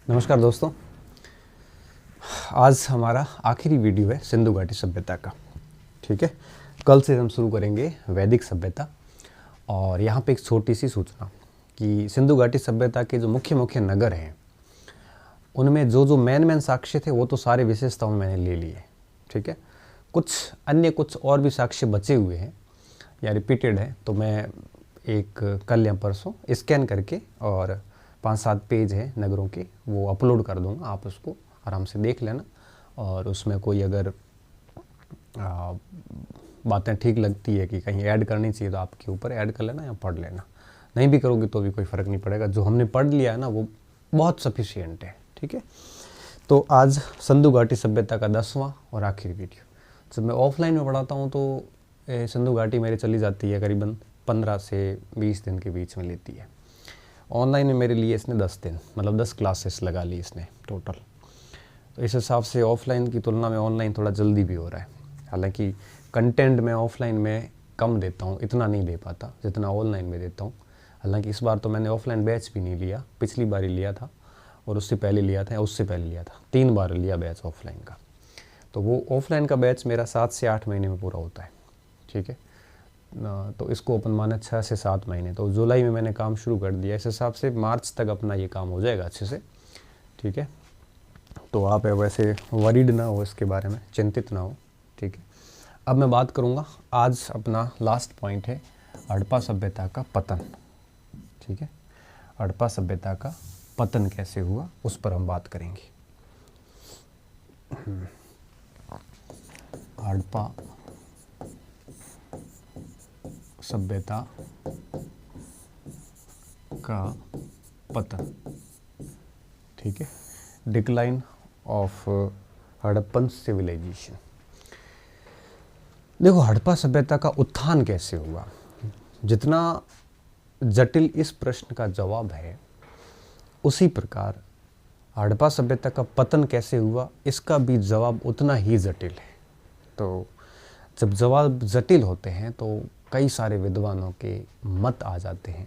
नमस्कार दोस्तों। आज हमारा आखिरी वीडियो है सिंधु घाटी सभ्यता का। ठीक है, कल से हम शुरू करेंगे वैदिक सभ्यता। और यहाँ पे एक छोटी सी सूचना कि सिंधु घाटी सभ्यता के जो मुख्य मुख्य नगर हैं उनमें जो जो मेन साक्ष्य थे वो तो सारे विशेषताओं में मैंने ले लिए। ठीक है, कुछ और भी साक्ष्य बचे हुए हैं या रिपीटेड है, तो मैं एक कल या परसों स्कैन करके और 5-7 पेज हैं नगरों के वो अपलोड कर दूंगा। आप उसको आराम से देख लेना और उसमें कोई अगर बातें ठीक लगती है कि कहीं ऐड करनी चाहिए तो आपके ऊपर ऐड कर लेना या पढ़ लेना। नहीं भी करोगे तो भी कोई फ़र्क नहीं पड़ेगा। जो हमने पढ़ लिया है ना वो बहुत सफिशिएंट है। ठीक है, तो आज सिंधु घाटी सभ्यता का 10वां और आखिरी वीडियो। जब मैं ऑफलाइन में पढ़ाता हूँ तो सिंधु घाटी मेरी चली जाती है करीबन 15 से 20 दिन के बीच में लेती है। ऑनलाइन में मेरे लिए इसने 10 दिन मतलब 10 क्लासेस लगा ली इसने टोटल। तो इस हिसाब से ऑफ़लाइन की तुलना में ऑनलाइन थोड़ा जल्दी भी हो रहा है। हालांकि कंटेंट मैं ऑफ़लाइन में कम देता हूँ, इतना नहीं दे पाता जितना ऑनलाइन में देता हूँ। हालांकि इस बार तो मैंने ऑफ़लाइन बैच भी नहीं लिया, पिछली बार ही लिया था और उससे पहले लिया था, उससे पहले लिया था, 3 बार लिया बैच ऑफ़लाइन का। तो वो ऑफ़लाइन का बैच मेरा 7 से 8 महीने में पूरा होता है। ठीक है, तो इसको अपन माने 6 से 7 महीने। तो जुलाई में मैंने काम शुरू कर दिया, इस हिसाब से मार्च तक अपना ये काम हो जाएगा अच्छे से। ठीक है, तो आप वैसे वरीड ना हो इसके बारे में, चिंतित ना हो। ठीक है, अब मैं बात करूँगा, आज अपना लास्ट पॉइंट है हड़प्पा सभ्यता का पतन। ठीक है, हड़प्पा सभ्यता का पतन कैसे हुआ उस पर हम बात करेंगे। हड़प्पा सभ्यता का पतन। ठीक है, डिक्लाइन ऑफ हड़प्पन सिविलाइजेशन। देखो, हड़प्पा सभ्यता का उत्थान कैसे हुआ, जितना जटिल इस प्रश्न का जवाब है उसी प्रकार हड़प्पा सभ्यता का पतन कैसे हुआ इसका भी जवाब उतना ही जटिल है। तो जब जवाब जटिल होते हैं तो कई सारे विद्वानों के मत आ जाते हैं।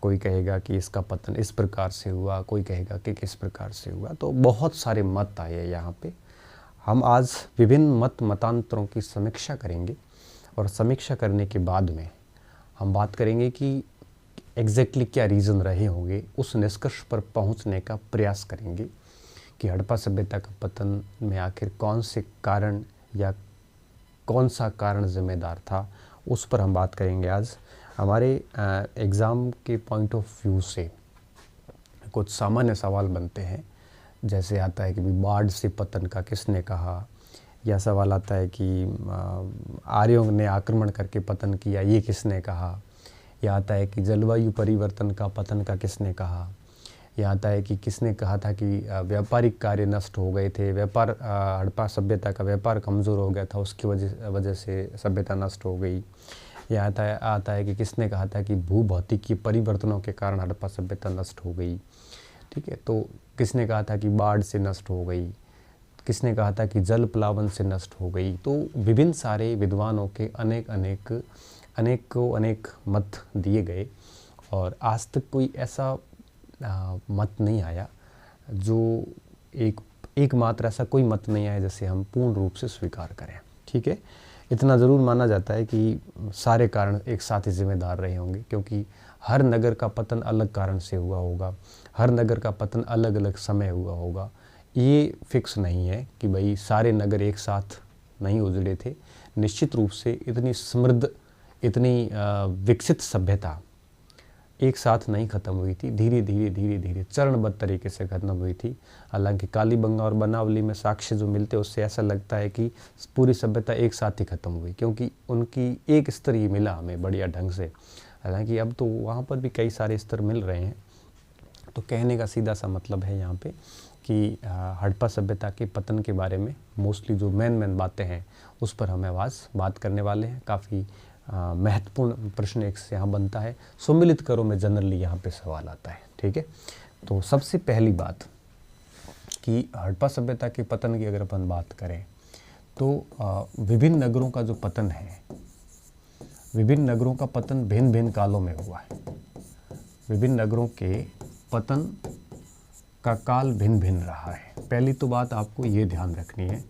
कोई कहेगा कि इसका पतन इस प्रकार से हुआ, कोई कहेगा कि किस प्रकार से हुआ। तो बहुत सारे मत आए यहाँ पे। हम आज विभिन्न मतांतरों की समीक्षा करेंगे और समीक्षा करने के बाद में हम बात करेंगे कि एग्जैक्टली क्या रीज़न रहे होंगे, उस निष्कर्ष पर पहुँचने का प्रयास करेंगे कि हड़प्पा सभ्यता का पतन में आखिर कौन से कारण या कौन सा कारण जिम्मेदार था, उस पर हम बात करेंगे आज। हमारे एग्ज़ाम के पॉइंट ऑफ व्यू से कुछ सामान्य सवाल बनते हैं, जैसे आता है कि बाढ़ से पतन का किसने कहा, या सवाल आता है कि आर्यों ने आक्रमण करके पतन किया, ये किसने कहा, या आता है कि जलवायु परिवर्तन का पतन का किसने कहा, या आता है कि किसने कहा था कि व्यापारिक कार्य नष्ट हो गए थे, व्यापार हड़प्पा सभ्यता का व्यापार कमज़ोर हो गया था, उसकी वजह से सभ्यता नष्ट हो गई। या आता है कि किसने कहा था कि भूभौतिकीय परिवर्तनों के कारण हड़प्पा सभ्यता नष्ट हो गई। ठीक है, तो किसने कहा था कि बाढ़ से नष्ट हो गई, किसने कहा था कि जल प्लावन से नष्ट हो गई। तो विभिन्न सारे विद्वानों के अनेक मत दिए गए और आज तक कोई ऐसा मत नहीं आया जो एकमात्र ऐसा कोई मत नहीं आया जैसे हम पूर्ण रूप से स्वीकार करें। ठीक है, इतना ज़रूर माना जाता है कि सारे कारण एक साथ ही जिम्मेदार रहे होंगे, क्योंकि हर नगर का पतन अलग कारण से हुआ होगा, हर नगर का पतन अलग अलग समय हुआ होगा। ये फिक्स नहीं है कि भाई सारे नगर एक साथ नहीं उजड़े थे। निश्चित रूप से इतनी समृद्ध, इतनी विकसित सभ्यता एक साथ नहीं ख़त्म हुई थी, धीरे धीरे चरणबद्ध तरीके से ख़त्म हुई थी। हालांकि कालीबंगा और बनावली में साक्ष्य जो मिलते हैं उससे ऐसा लगता है कि पूरी सभ्यता एक साथ ही ख़त्म हुई, क्योंकि उनकी एक स्तर ही मिला हमें बढ़िया ढंग से। हालांकि अब तो वहाँ पर भी कई सारे स्तर मिल रहे हैं। तो कहने का सीधा सा मतलब है यहाँ पे कि हड़प्पा सभ्यता के पतन के बारे में मोस्टली जो मेन बातें हैं उस पर हम आज बात करने वाले हैं। काफ़ी महत्वपूर्ण प्रश्न एक से यहाँ बनता है, सम्मिलित करो में जनरली यहाँ पे सवाल आता है। ठीक है, तो सबसे पहली बात कि हड़प्पा सभ्यता के पतन की अगर अपन बात करें तो विभिन्न नगरों का जो पतन है, विभिन्न नगरों का पतन भिन्न कालों में हुआ है। विभिन्न नगरों के पतन का काल भिन्न भिन्न रहा है। पहली तो बात आपको ये ध्यान रखनी है,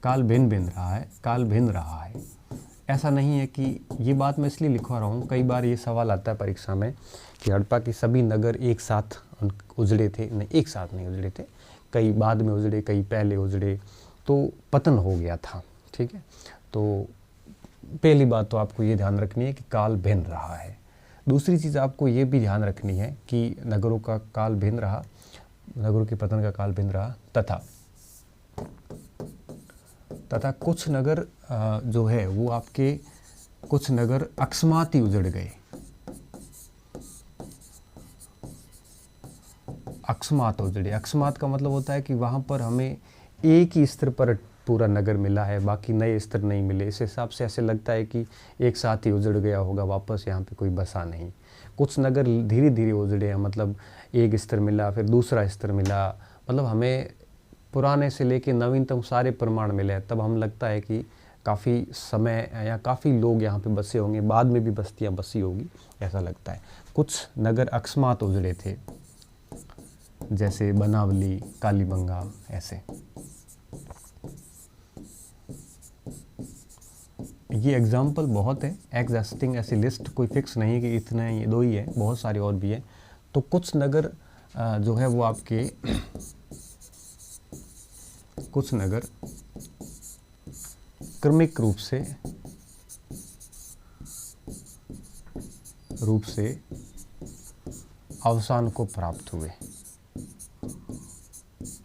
काल भिन्न भिन्न रहा है, काल भिन्न रहा है। ऐसा नहीं है कि ये बात मैं इसलिए लिखवा रहा हूँ, कई बार ये सवाल आता है परीक्षा में कि हड़प्पा के सभी नगर एक साथ उजड़े थे। नहीं, एक साथ नहीं उजड़े थे, कई बाद में उजड़े, कई पहले उजड़े, तो पतन हो गया था। ठीक है, तो पहली बात तो आपको ये ध्यान रखनी है कि काल भिन्न रहा है। दूसरी चीज़ आपको ये भी ध्यान रखनी है कि नगरों का काल भिन्न रहा, नगरों के पतन का काल भिन्न रहा, तथा कुछ नगर जो है वो आपके कुछ नगर अकस्मात ही उजड़ गए। अकस्मात उजड़े, अकस्मात का मतलब होता है कि वहाँ पर हमें एक ही स्तर पर पूरा नगर मिला है, बाकी नए स्तर नहीं मिले। इस हिसाब से ऐसे लगता है कि एक साथ ही उजड़ गया होगा, वापस यहाँ पे कोई बसा नहीं। कुछ नगर धीरे धीरे उजड़े हैं, मतलब एक स्तर मिला, फिर दूसरा स्तर मिला, मतलब हमें पुराने से लेके नवीनतम सारे प्रमाण मिले हैं। तब हम लगता है कि काफ़ी समय या काफ़ी लोग यहाँ पे बसे होंगे, बाद में भी बस्तियाँ बसी होगी, ऐसा लगता है। कुछ नगर अकस्मात उजड़े थे, जैसे बनावली, कालीबंगा, ऐसे। ये एग्जाम्पल बहुत है, एग्जस्टिंग ऐसी लिस्ट कोई फिक्स नहीं है कि इतने ये दो ही है, बहुत सारे और भी हैं। तो कुछ नगर जो है वो आपके कुछ नगर क्रमिक रूप से अवसान को प्राप्त हुए।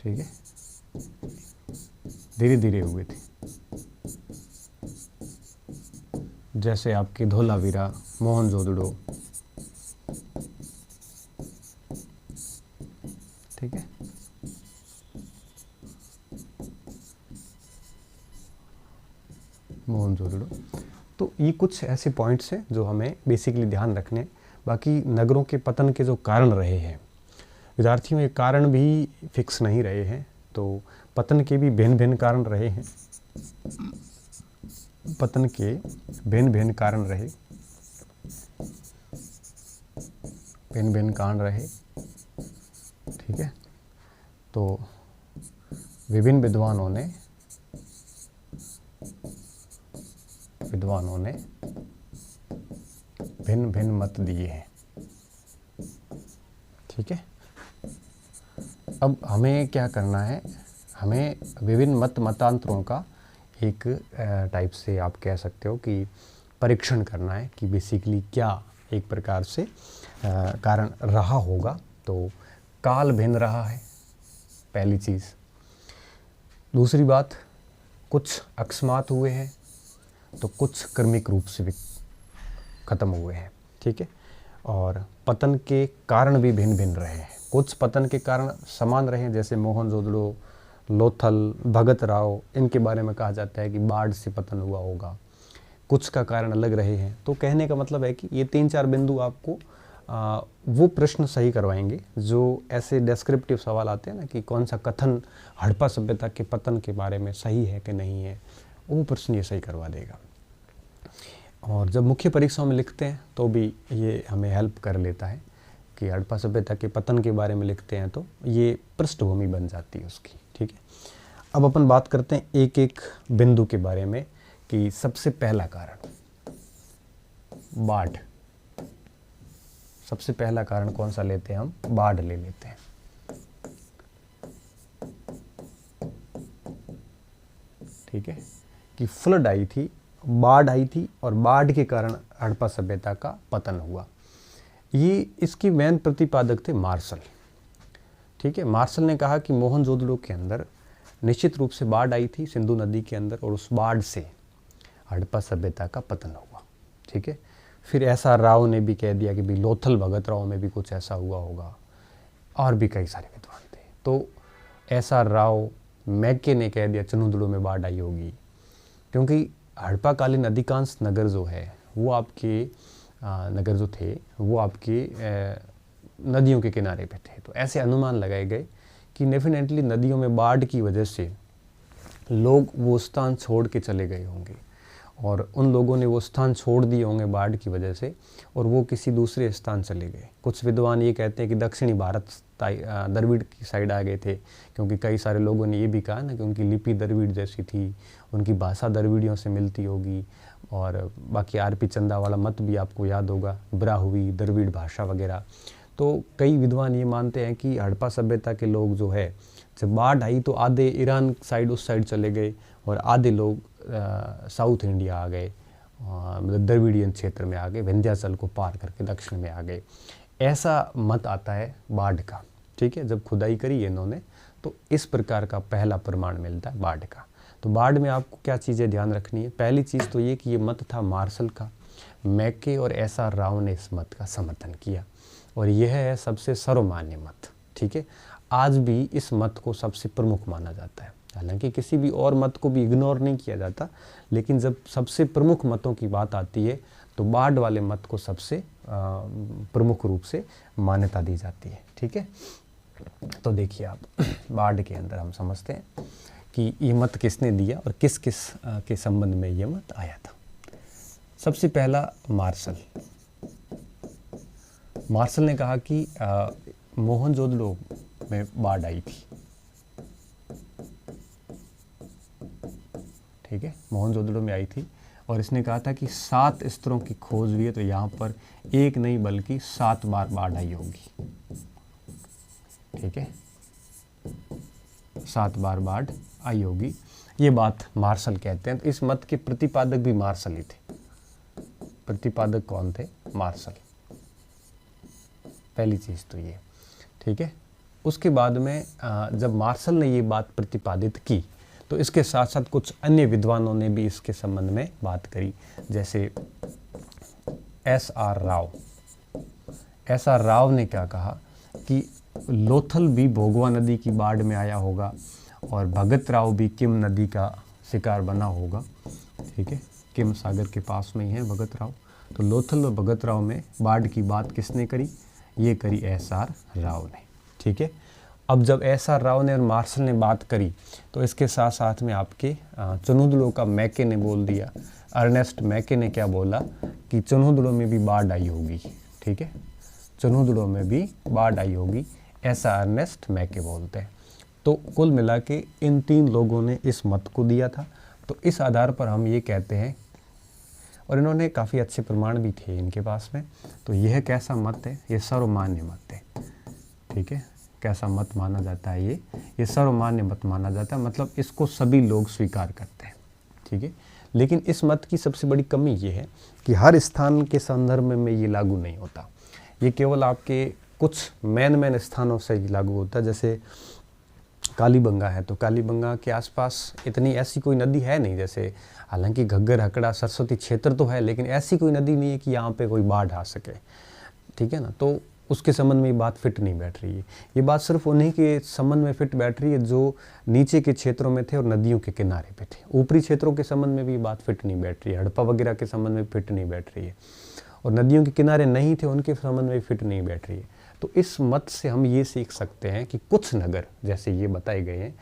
ठीक है, धीरे धीरे हुए थे, जैसे आपके धोलावीरा, मोहनजोदड़ो। ठीक है, मोहनजोदड़ो। तो ये कुछ ऐसे पॉइंट्स हैं जो हमें बेसिकली ध्यान रखने हैं। बाकी नगरों के पतन के जो कारण रहे हैं विद्यार्थियों, ये कारण भी फिक्स नहीं रहे हैं, तो पतन के भी भिन्न भिन्न कारण रहे हैं। पतन के भिन्न भिन्न कारण रहे, भिन्न भिन्न कारण रहे। ठीक है, तो विभिन्न विद्वानों ने भिन्न भिन्न मत दिए हैं। ठीक है, अब हमें क्या करना है, हमें विभिन्न मतांतरों का एक टाइप से आप कह सकते हो कि परीक्षण करना है कि बेसिकली क्या एक प्रकार से कारण रहा होगा। तो काल भिन्न रहा है, पहली चीज़। दूसरी बात, कुछ अकस्मात हुए हैं, तो कुछ क्रमिक रूप से भी ख़त्म हुए हैं। ठीक है, और पतन के कारण भी भिन्न भिन्न रहे हैं। कुछ पतन के कारण समान रहे हैं, जैसे मोहनजोदड़ो, लोथल, भगत राव, इनके बारे में कहा जाता है कि बाढ़ से पतन हुआ होगा। कुछ का कारण अलग रहे हैं। तो कहने का मतलब है कि ये 3-4 बिंदु आपको वो प्रश्न सही करवाएंगे जो ऐसे डेस्क्रिप्टिव सवाल आते हैं ना कि कौन सा कथन हड़प्पा सभ्यता के पतन के बारे में सही है कि नहीं है, वो प्रश्न ये सही करवा देगा। और जब मुख्य परीक्षाओं में लिखते हैं तो भी ये हमें हेल्प कर लेता है कि हड़प्पा सभ्यता के पतन के बारे में लिखते हैं तो ये पृष्ठभूमि बन जाती है उसकी। ठीक है, अब अपन बात करते हैं एक एक बिंदु के बारे में कि सबसे पहला कारण बाढ़। सबसे पहला कारण कौन सा लेते हैं हम? बाढ़ ले लेते हैं। ठीक है, कि फ्लड आई थी, बाढ़ आई थी और बाढ़ के कारण हड़प्पा सभ्यता का पतन हुआ। ये इसकी मेन प्रतिपादक थे मार्शल। ठीक है, मार्शल ने कहा कि मोहनजोदड़ो के अंदर निश्चित रूप से बाढ़ आई थी सिंधु नदी के अंदर और उस बाढ़ से हड़प्पा सभ्यता का पतन हुआ। ठीक है, फिर ऐसा राव ने भी कह दिया कि भाई लोथल भगत राव में भी कुछ ऐसा हुआ होगा, और भी कई सारे विद्वान थे। तो ऐसा राव मैके ने कह दिया चनुदड़ो में बाढ़ आई होगी, क्योंकि हड़प्पा कालीन अधिकांश नगर जो है वो आपके नगर जो थे वो आपके नदियों के किनारे पे थे। तो ऐसे अनुमान लगाए गए कि डेफिनेटली नदियों में बाढ़ की वजह से लोग वो स्थान छोड़ के चले गए होंगे और उन लोगों ने वो स्थान छोड़ दिए होंगे बाढ़ की वजह से और वो किसी दूसरे स्थान चले गए। कुछ विद्वान ये कहते हैं कि दक्षिणी भारत द्रविड़ की साइड आ गए थे, क्योंकि कई सारे लोगों ने ये भी कहा ना कि उनकी लिपि द्रविड़ जैसी थी, उनकी भाषा द्रविड़ियों से मिलती होगी। और बाकी आरपी चंदा वाला मत भी आपको याद होगा, ब्राहुई, द्रविड़ भाषा वगैरह। तो कई विद्वान ये मानते हैं कि हड़प्पा सभ्यता के लोग जो है, जब बाढ़ आई तो आधे ईरान साइड उस साइड चले गए और आधे लोग साउथ इंडिया आ गए, मतलब द्रविड़ियन क्षेत्र में आ गए, विंध्याचल को पार करके दक्षिण में आ गए। ऐसा मत आता है बाढ़ का, ठीक है। जब खुदाई करी है इन्होंने तो इस प्रकार का पहला प्रमाण मिलता है बाढ़ का। तो बाढ़ में आपको क्या चीज़ें ध्यान रखनी है? पहली चीज़ तो ये कि ये मत था मार्शल का। मैके और SR राव ने इस मत का समर्थन किया और यह है सबसे सर्वमान्य मत, ठीक है। आज भी इस मत को सबसे प्रमुख माना जाता है, हालांकि किसी भी और मत को भी इग्नोर नहीं किया जाता, लेकिन जब सबसे प्रमुख मतों की बात आती है तो बाढ़ वाले मत को सबसे प्रमुख रूप से मान्यता दी जाती है, ठीक है। तो देखिए आप, बाढ़ के अंदर हम समझते हैं कि ये मत किसने दिया और किस किस के संबंध में ये मत आया था। सबसे पहला मार्शल ने कहा कि मोहनजोदड़ो में बाढ़ आई थी, ठीक है, मोहनजोदड़ो में आई थी और इसने कहा था कि 7 स्तरों की खोज हुई है, तो यहाँ पर एक नहीं बल्कि 7 बार बाढ़ आई होगी, ठीक है, 7 बार बाढ़ आई होगी। ये बात मार्शल कहते हैं। तो इस मत के प्रतिपादक भी मार्शल ही थे। प्रतिपादक कौन थे? मार्शल। पहली चीज़ तो ये, ठीक है। उसके बाद में जब मार्शल ने ये बात प्रतिपादित की तो इसके साथ साथ कुछ अन्य विद्वानों ने भी इसके संबंध में बात करी, जैसे SR राव। SR राव ने क्या कहा कि लोथल भी भोगवा नदी की बाढ़ में आया होगा और भगत राव भी किम नदी का शिकार बना होगा, ठीक है, किम सागर के पास में ही है भगत राव। तो लोथल और भगत राव में बाढ़ की बात किसने करी? ये करी SR राव ने, ठीक है। अब जब SR राव ने और मार्शल ने बात करी तो इसके साथ साथ में आपके चुनुदड़ो का मैके ने बोल दिया। अर्नेस्ट मैके ने क्या बोला कि चुनुदड़ो में भी बाढ़ आई होगी, ठीक है, चुनुदड़ो में भी बाढ़ आई होगी, ऐसा अर्नेस्ट मैके बोलते हैं। तो कुल मिला के इन 3 लोगों ने इस मत को दिया था। तो इस आधार पर हम ये कहते हैं, और इन्होंने काफ़ी अच्छे प्रमाण भी थे इनके पास में, तो यह कैसा मत है? ये सर्वमान्य मत है, ठीक है। कैसा मत माना जाता है? ये सर्वमान्य मत माना जाता है, मतलब इसको सभी लोग स्वीकार करते हैं, ठीक है। लेकिन इस मत की सबसे बड़ी कमी ये है कि हर स्थान के संदर्भ में ये लागू नहीं होता। ये केवल आपके कुछ मेन स्थानों से ही लागू होता है। जैसे कालीबंगा है, तो कालीबंगा के आसपास इतनी ऐसी कोई नदी है नहीं, जैसे हालांकि घग्गर, हकड़ा, सरस्वती क्षेत्र तो है, लेकिन ऐसी कोई नदी नहीं है कि यहाँ पे कोई बाढ़ आ सके, ठीक है ना। तो उसके संबंध में ये बात फिट नहीं बैठ रही है। ये बात सिर्फ उन्हीं के संबंध में फिट बैठ रही है जो नीचे के क्षेत्रों में थे और नदियों के किनारे पे थे। ऊपरी क्षेत्रों के संबंध में भी ये बात फिट नहीं बैठ रही है, हड़प्पा वगैरह के संबंध में फिट नहीं बैठ रही है, और नदियों के किनारे नहीं थे उनके संबंध में फिट नहीं बैठ रही है। तो इस मत से हम ये सीख सकते हैं कि कुछ नगर जैसे ये बताए गए हैं,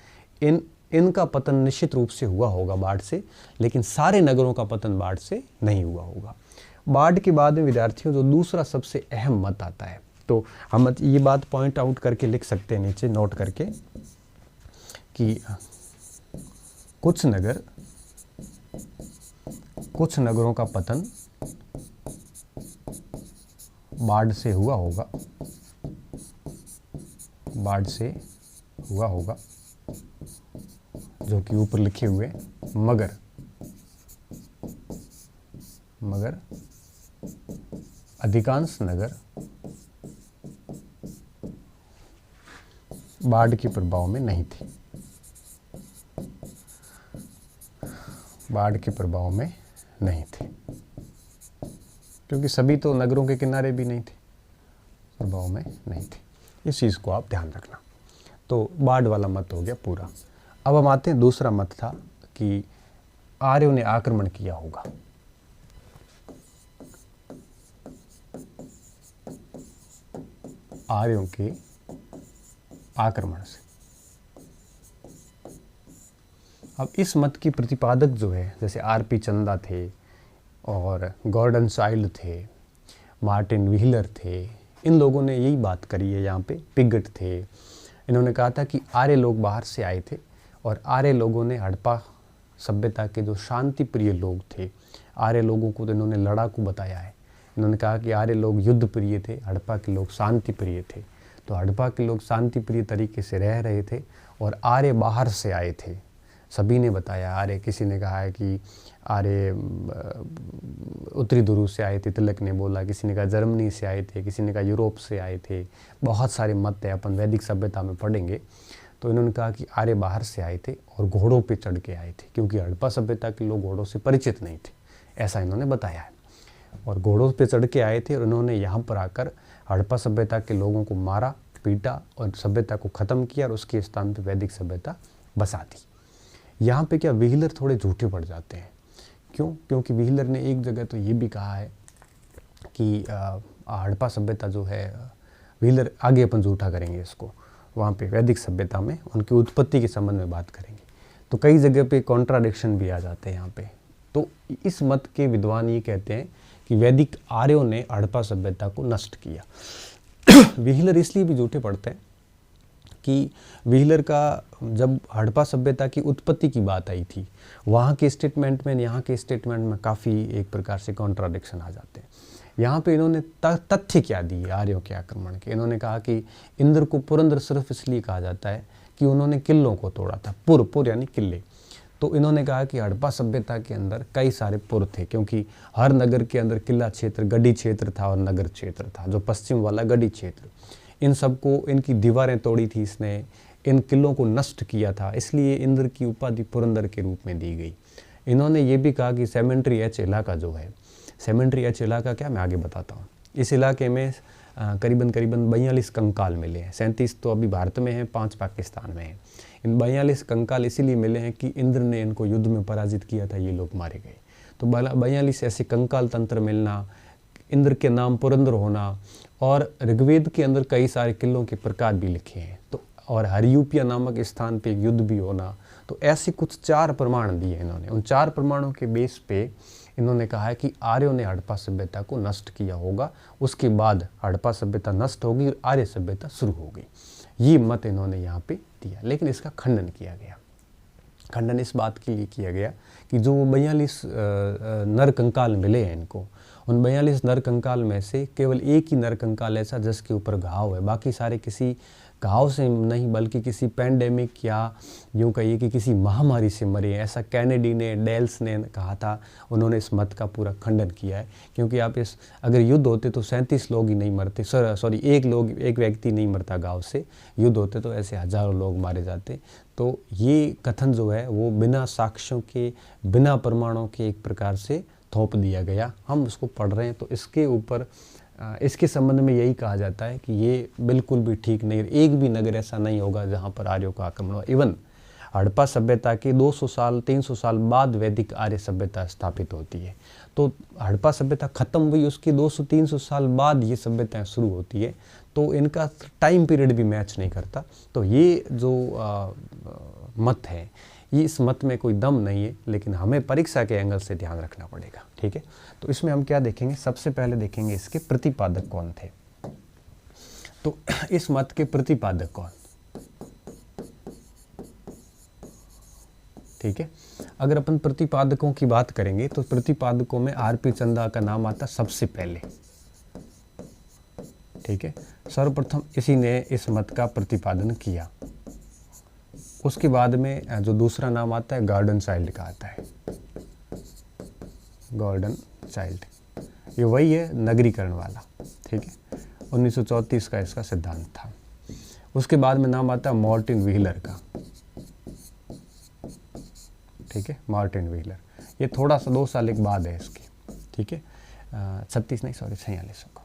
इनका पतन निश्चित रूप से हुआ होगा बाढ़ से, लेकिन सारे नगरों का पतन बाढ़ से नहीं हुआ होगा। बाढ़ के बाद में विद्यार्थियों जो दूसरा सबसे अहम मत आता है, तो हम ये बात पॉइंट आउट करके लिख सकते हैं नीचे नोट करके कि कुछ नगरों का पतन बाढ़ से हुआ होगा, बाढ़ से हुआ होगा, जो कि ऊपर लिखे हुए, मगर अधिकांश नगर बाढ़ के प्रभाव में नहीं थे, बाढ़ के प्रभाव में नहीं थे, क्योंकि सभी तो नगरों के किनारे भी नहीं थे, प्रभाव में नहीं थे। इस चीज़ को आप ध्यान रखना। तो बाढ़ वाला मत हो गया पूरा। अब हम आते हैं, दूसरा मत था कि आर्यों ने आक्रमण किया होगा। आर्यों के आक्रमण से। अब इस मत की प्रतिपादक जो है, जैसे आरपी चंदा थे और गॉर्डन चाइल्ड थे, मार्टिन व्हीलर थे, इन लोगों ने यही बात करी है, यहाँ पे पिगट थे, इन्होंने कहा था कि आर्य लोग बाहर से आए थे और आर्य लोगों ने हड़प्पा सभ्यता के जो शांति प्रिय लोग थे, आर्य लोगों को तो इन्होंने लड़ाकू बताया है। इन्होंने कहा कि आर्य लोग युद्ध प्रिय थे, हड़प्पा के लोग शांति प्रिय थे। तो हड़प्पा के लोग शांति प्रिय तरीके से रह रहे थे और आर्य बाहर से आए थे। सभी ने बताया, आर्य, किसी ने कहा है कि आर्य उत्तरी ध्रुव से आए थे, तिलक ने बोला, किसी ने कहा जर्मनी से आए थे, किसी ने कहा यूरोप से आए थे। बहुत सारे मत है, अपन वैदिक सभ्यता में पढ़ेंगे। तो इन्होंने कहा कि आर्य बाहर से आए थे और घोड़ों पे चढ़ के आए थे, क्योंकि हड़प्पा सभ्यता के लोग घोड़ों से परिचित नहीं थे, ऐसा इन्होंने बताया है। और घोड़ों पे चढ़ के आए थे और इन्होंने यहाँ पर आकर हड़प्पा सभ्यता के लोगों को मारा, पीटा और सभ्यता को ख़त्म किया और उसके स्थान पे वैदिक सभ्यता बसा दी। यहाँ पे क्या व्हीलर थोड़े झूठे पड़ जाते हैं। क्यों? क्योंकि व्हीलर ने एक जगह तो ये भी कहा है कि हड़प्पा सभ्यता जो है, व्हीलर आगे अपन झूठा करेंगे इसको, वहाँ पे वैदिक सभ्यता में उनकी उत्पत्ति के संबंध में बात करेंगे, तो कई जगह पे कॉन्ट्राडिक्शन भी आ जाते हैं यहाँ पे। तो इस मत के विद्वान ये कहते हैं कि वैदिक आर्यों ने हड़प्पा सभ्यता को नष्ट किया। व्हीलर इसलिए भी झूठे पड़ते हैं कि व्हीलर का जब हड़प्पा सभ्यता की उत्पत्ति की बात आई थी, वहाँ के स्टेटमेंट में यहाँ के स्टेटमेंट में काफ़ी एक प्रकार से कॉन्ट्राडिक्शन आ जाते हैं। यहाँ पे इन्होंने तथ्य क्या दिए आर्यों के आक्रमण के। इन्होंने कहा कि इंद्र को पुरंदर सिर्फ इसलिए कहा जाता है कि उन्होंने किलों को तोड़ा था, पुर यानी किले। तो इन्होंने कहा कि हड़प्पा सभ्यता के अंदर कई सारे पुर थे, क्योंकि हर नगर के अंदर किला क्षेत्र, गढ़ी क्षेत्र था और नगर क्षेत्र था, जो पश्चिम वाला गढ़ी क्षेत्र। इन सबको, इनकी दीवारें तोड़ी थी इसने, इन किलों को नष्ट किया था, इसलिए इंद्र की उपाधि पुरंदर के रूप में दी गई। इन्होंने ये भी कहा कि सेमेंट्री एच इलाका जो है, सेमेंट्री एच इलाका क्या, मैं आगे बताता हूँ। इस इलाके में करीबन 42 कंकाल मिले हैं। 37 तो अभी भारत में हैं, 5 पाकिस्तान में हैं। इन 42 कंकाल इसीलिए मिले हैं कि इंद्र ने इनको युद्ध में पराजित किया था, ये लोग मारे गए। तो 42 ऐसे कंकाल तंत्र मिलना, इंद्र के नाम पुरंदर होना, और ऋग्वेद के अंदर कई सारे किलों के प्रकार भी लिखे हैं, तो और हरियूपिया नामक स्थान पे एक युद्ध भी होना। तो ऐसे कुछ 4 प्रमाण दिए इन्होंने। उन 4 प्रमाणों के बेस पे इन्होंने कहा है कि आर्यों ने हड़प्पा सभ्यता को नष्ट किया होगा, उसके बाद हड़प्पा सभ्यता नष्ट होगी और आर्य सभ्यता शुरू होगी। ये मत इन्होंने यहाँ पे दिया, लेकिन इसका खंडन किया गया। खंडन इस बात के लिए किया गया कि जो 42 नर कंकाल मिले हैं इनको, उन 42 नर कंकाल में से केवल एक ही नर कंकाल ऐसा जिसके ऊपर घाव है, बाकी सारे किसी घाव से नहीं बल्कि किसी पैंडेमिक या यूँ कहिए कि किसी महामारी से मरे हैं, ऐसा कैनेडी ने, डेल्स ने कहा था। उन्होंने इस मत का पूरा खंडन किया है, क्योंकि आप इस अगर युद्ध होते तो 37 लोग ही नहीं मरते, एक व्यक्ति नहीं मरता घाव से, युद्ध होते तो ऐसे हजारों लोग मारे जाते। तो ये कथन जो है वो बिना साक्ष्यों के, बिना प्रमाणों के एक प्रकार से थोप दिया गया। हम उसको पढ़ रहे हैं तो इसके ऊपर, इसके संबंध में यही कहा जाता है कि ये बिल्कुल भी ठीक नहीं, एक भी नगर ऐसा नहीं होगा जहाँ पर आर्यों का आक्रमण हो। इवन हड़प्पा सभ्यता के 200 साल 300 साल बाद वैदिक आर्य सभ्यता स्थापित होती है। तो हड़प्पा सभ्यता खत्म हुई, उसके 200-300 साल बाद ये सभ्यताएं शुरू होती है, तो इनका टाइम पीरियड भी मैच नहीं करता। तो ये जो मत है, ये इस मत में कोई दम नहीं है, लेकिन हमें परीक्षा के एंगल से ध्यान रखना पड़ेगा। ठीक है, तो इसमें हम क्या देखेंगे, सबसे पहले देखेंगे इसके प्रतिपादक कौन थे। तो इस मत के प्रतिपादक कौन, ठीक है। अगर अपन प्रतिपादकों की बात करेंगे तो प्रतिपादकों में आरपी चंदा का नाम आता सबसे पहले। ठीक है, सर्वप्रथम इसी ने इस मत का प्रतिपादन किया। उसके बाद में जो दूसरा नाम आता है गॉर्डन चाइल्ड का आता है, गॉर्डन चाइल्ड, ये वही है नगरीकरण वाला। ठीक है, 1934 का इसका सिद्धांत था। उसके बाद में नाम आता है मार्टिन व्हीलर का। ठीक है, मार्टिन व्हीलर, ये थोड़ा सा 2 साल एक बाद है इसके। ठीक है, 46 का।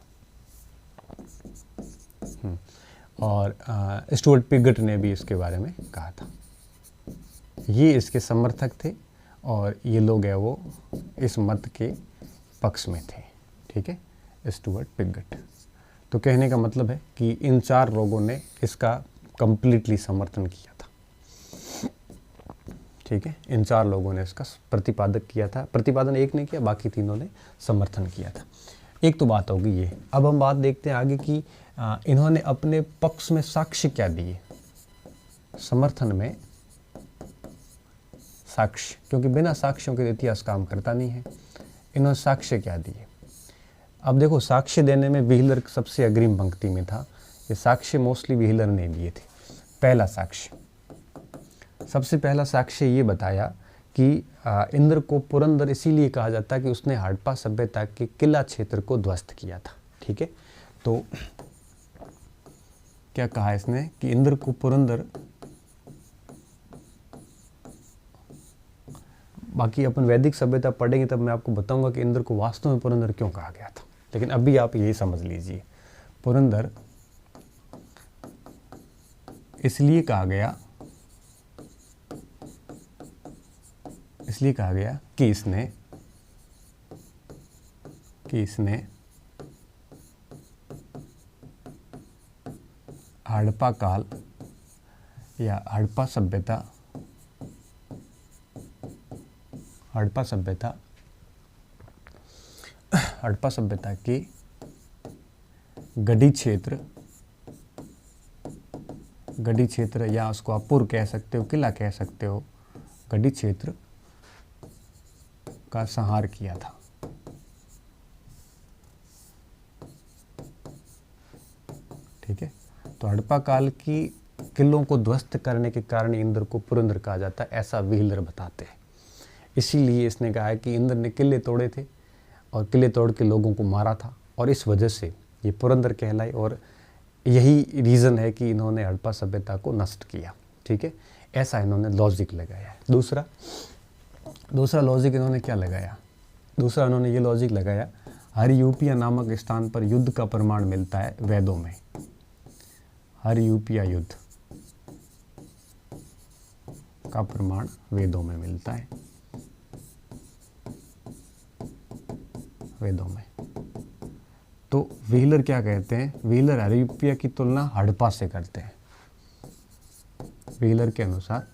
और स्टुअर्ट पिगट ने भी इसके बारे में कहा था। ये इसके समर्थक थे और ये लोग है वो इस मत के पक्ष में थे। ठीक है, स्टुअर्ट पिगट। तो कहने का मतलब है कि इन 4 लोगों ने इसका कंप्लीटली समर्थन किया था। ठीक है, इन 4 लोगों ने इसका प्रतिपादन किया था। प्रतिपादन एक ने किया, बाकी तीनों ने समर्थन किया था। एक तो बात होगी ये। अब हम बात देखते हैं आगे कि इन्होंने अपने पक्ष में साक्ष्य क्या दिए, समर्थन में साक्ष्य, क्योंकि बिना साक्ष्यों के इतिहास काम करता नहीं है। इन्होंने साक्ष्य क्या दिए। अब देखो, साक्ष्य देने में व्हीलर सबसे अग्रिम पंक्ति में था। ये साक्ष्य मोस्टली व्हीलर ने दिए थे। पहला साक्ष्य, सबसे पहला साक्ष्य ये बताया कि इंद्र को पुरंदर इसीलिए कहा जाता है कि उसने हड़प्पा सभ्यता के किला क्षेत्र को ध्वस्त किया था। ठीक है, तो क्या कहा इसने कि इंद्र को पुरंदर, बाकी अपन वैदिक सभ्यता पढ़ेंगे तब मैं आपको बताऊंगा कि इंद्र को वास्तव में पुरंदर क्यों कहा गया था, लेकिन अभी आप यही समझ लीजिए, पुरंदर इसलिए कहा गया कि इसने हड़प्पा काल या हड़प्पा सभ्यता के गढ़ी क्षेत्र या उसको अपुर कह सकते हो, किला कह सकते हो, गढ़ी क्षेत्र का संहार किया था। ठीक है, तो हड़प्पा काल की किलों को ध्वस्त करने के कारण इंद्र को पुरंदर कहा जाता है, ऐसा व्हीलर बताते हैं। इसीलिए इसने कहा है कि इंद्र ने किले तोड़े थे और किले तोड़ के लोगों को मारा था, और इस वजह से ये पुरंदर कहलाई, और यही रीज़न है कि इन्होंने हड़प्पा सभ्यता को नष्ट किया। ठीक है, ऐसा इन्होंने लॉजिक लगाया है। दूसरा लॉजिक इन्होंने क्या लगाया, दूसरा इन्होंने ये लॉजिक लगाया, हरियूपिया नामक स्थान पर युद्ध का प्रमाण मिलता है वेदों में। हरियूपिया युद्ध का प्रमाण वेदों में मिलता है, वेदों में। तो व्हीलर क्या कहते हैं, व्हीलर हरियूपिया की तुलना हड़प्पा से करते हैं। व्हीलर के अनुसार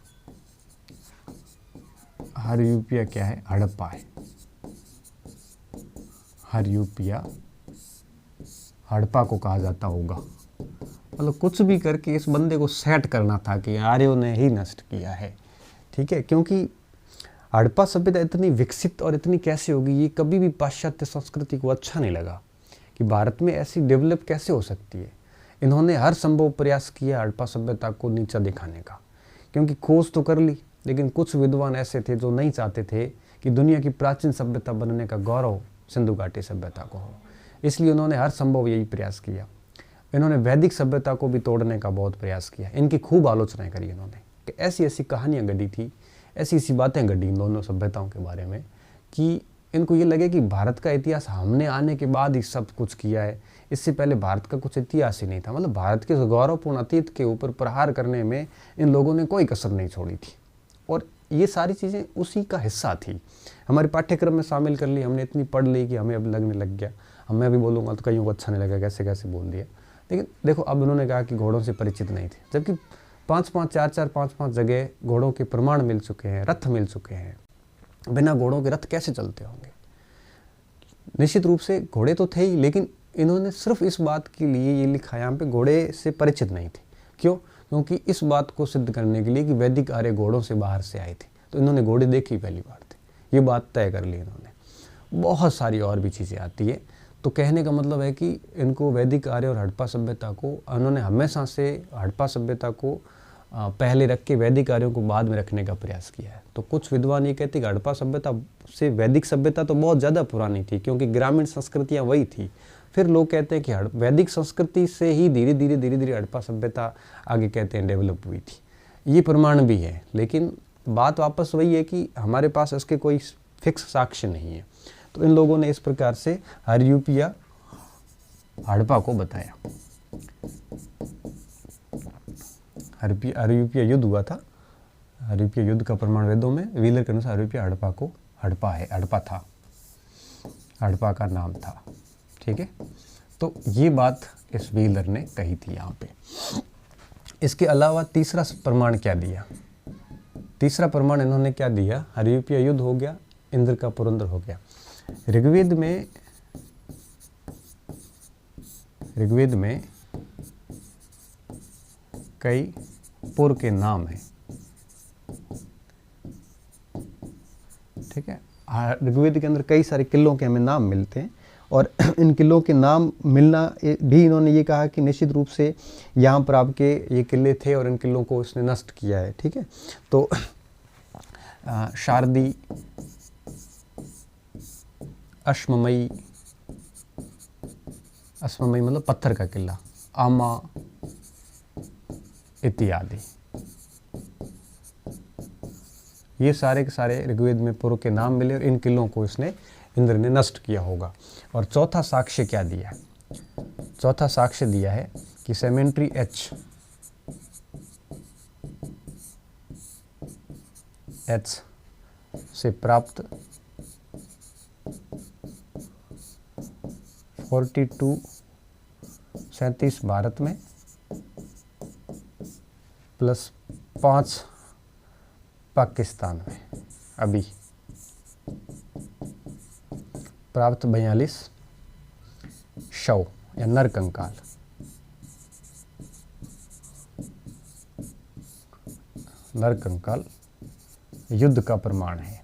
हरियूपिया क्या है, हड़प्पा है। हरियूपिया हड़प्पा को कहा जाता होगा। मतलब कुछ भी करके इस बंदे को सेट करना था कि आर्यों ने ही नष्ट किया है। ठीक है, क्योंकि हड़प्पा सभ्यता इतनी विकसित और इतनी कैसे होगी, ये कभी भी पाश्चात्य संस्कृति को अच्छा नहीं लगा कि भारत में ऐसी डेवलप कैसे हो सकती है। इन्होंने हर संभव प्रयास किया हड़प्पा सभ्यता को नीचा दिखाने का, क्योंकि खोज तो कर ली, लेकिन कुछ विद्वान ऐसे थे जो नहीं चाहते थे कि दुनिया की प्राचीन सभ्यता बनने का गौरव सिंधु घाटी सभ्यता को हो। इसलिए उन्होंने हर संभव यही प्रयास किया। इन्होंने वैदिक सभ्यता को भी तोड़ने का बहुत प्रयास किया। इनकी खूब आलोचना करी इन्होंने कि ऐसी ऐसी कहानियाँ गढ़ी थी, ऐसी ऐसी बातें गढ़ी इन दोनों सभ्यताओं के बारे में कि इनको ये लगे कि भारत का इतिहास हमने आने के बाद ही सब कुछ किया है, इससे पहले भारत का कुछ इतिहास ही नहीं था। मतलब भारत के गौरवपूर्ण अतीत के ऊपर प्रहार करने में इन लोगों ने कोई कसर नहीं छोड़ी थी, और ये सारी चीज़ें उसी का हिस्सा थी। हमारे पाठ्यक्रम में शामिल कर ली, हमने इतनी पढ़ ली कि हमें अब लगने लग गया। अब मैं भी बोलूँगा तो कईयों को अच्छा नहीं लगेगा, कैसे कैसे बोल दिया। लेकिन देखो, अब उन्होंने कहा कि घोड़ों से परिचित नहीं थे, जबकि 5-5 जगह घोड़ों के प्रमाण मिल चुके हैं, रथ मिल चुके हैं। बिना घोड़ों के रथ कैसे चलते होंगे। निश्चित रूप से घोड़े तो थे ही, लेकिन इन्होंने सिर्फ इस बात के लिए ये लिखा यहाँ पे घोड़े से परिचित नहीं थे। क्यों? क्योंकि इस बात को सिद्ध करने के लिए कि वैदिक आर्य घोड़ों से बाहर से आए थे, तो इन्होंने घोड़े देखे ही पहली बार थे, ये बात तय कर ली इन्होंने। बहुत सारी और भी चीज़ें आती है। तो कहने का मतलब है कि इनको वैदिक आर्य और हड़प्पा सभ्यता को उन्होंने हमेशा से हड़प्पा सभ्यता को पहले रख के वैदिक कार्यों को बाद में रखने का प्रयास किया है। तो कुछ विद्वान ये कहते हैं कि हड़प्पा सभ्यता से वैदिक सभ्यता तो बहुत ज़्यादा पुरानी थी, क्योंकि ग्रामीण संस्कृतियाँ वही थी। फिर लोग कहते हैं कि वैदिक संस्कृति से ही धीरे धीरे हड़प्पा सभ्यता आगे कहते हैं डेवलप हुई थी। ये प्रमाण भी है, लेकिन बात वापस वही है कि हमारे पास इसके कोई फिक्स साक्ष्य नहीं है। तो इन लोगों ने इस प्रकार से हरियूपिया हड़प्पा को बताया। हरियूपिया युद्ध हुआ था, हरियूपिया युद्ध का प्रमाण वेदों में। व्हीलर के अनुसार हरियूपिया हड़प्पा था, हड़प्पा का नाम था। ठीक है, तो ये बात इस व्हीलर ने कही थी यहाँ पे। इसके अलावा तीसरा प्रमाण क्या दिया? तीसरा प्रमाण इन्होंने क्या दिया? हरियूपिया युद्ध हो गया, इंद्र का पुरंदर हो गया। ऋग्वेद में ऋग्वेद में कई पुर के नाम हैं। ठीक है, ऋग्वेद के अंदर कई सारे किलों के हमें नाम मिलते हैं और इन किलों के नाम मिलना भी इन्होंने ये कहा कि निश्चित रूप से यहाँ पर आपके ये किले थे और इन किलों को इसने नष्ट किया है। ठीक है, तो शारदी, अश्वमयी, अश्वमयी मतलब पत्थर का किला, आमा इत्यादि, ये सारे के सारे ऋग्वेद में पुर के नाम मिले और इन किलों को इसने इंद्र ने नष्ट किया होगा। और चौथा साक्ष्य क्या दिया है? चौथा साक्ष्य दिया है कि सेमेंट्री एच से प्राप्त 37 भारत में प्लस 5 पाकिस्तान में अभी प्राप्त 42 शव या नर कंकाल। नर कंकाल युद्ध का प्रमाण है।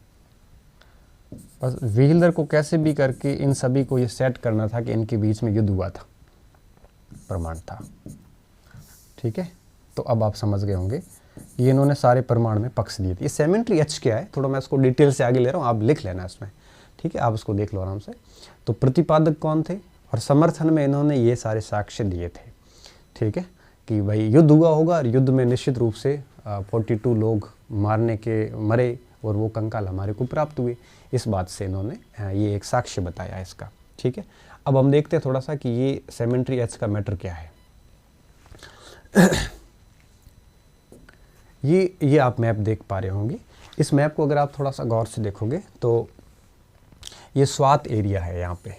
बस व्हीलर को कैसे भी करके इन सभी को ये सेट करना था कि इनके बीच में युद्ध हुआ था, प्रमाण था। ठीक है, तो अब आप समझ गए होंगे ये इन्होंने सारे प्रमाण में पक्ष दिए थे। ये सेमेंट्री एच क्या है, थोड़ा मैं इसको डिटेल से आगे ले रहा हूँ, आप लिख लेना इसमें। ठीक है, आप उसको देख लो आराम से। तो प्रतिपादक कौन थे और समर्थन में इन्होंने ये सारे साक्ष्य दिए थे। ठीक है, कि भाई युद्ध हुआ होगा और युद्ध में निश्चित रूप से 42 लोग मरे और वो कंकाल हमारे को प्राप्त हुए। इस बात से इन्होंने ये एक साक्ष्य बताया इसका। ठीक है, अब हम देखते हैं थोड़ा सा कि ये सेमेंट्री एच का मैटर क्या है। ये आप मैप देख पा रहे होंगे। इस मैप को अगर आप थोड़ा सा गौर से देखोगे तो ये स्वात एरिया है यहाँ पे।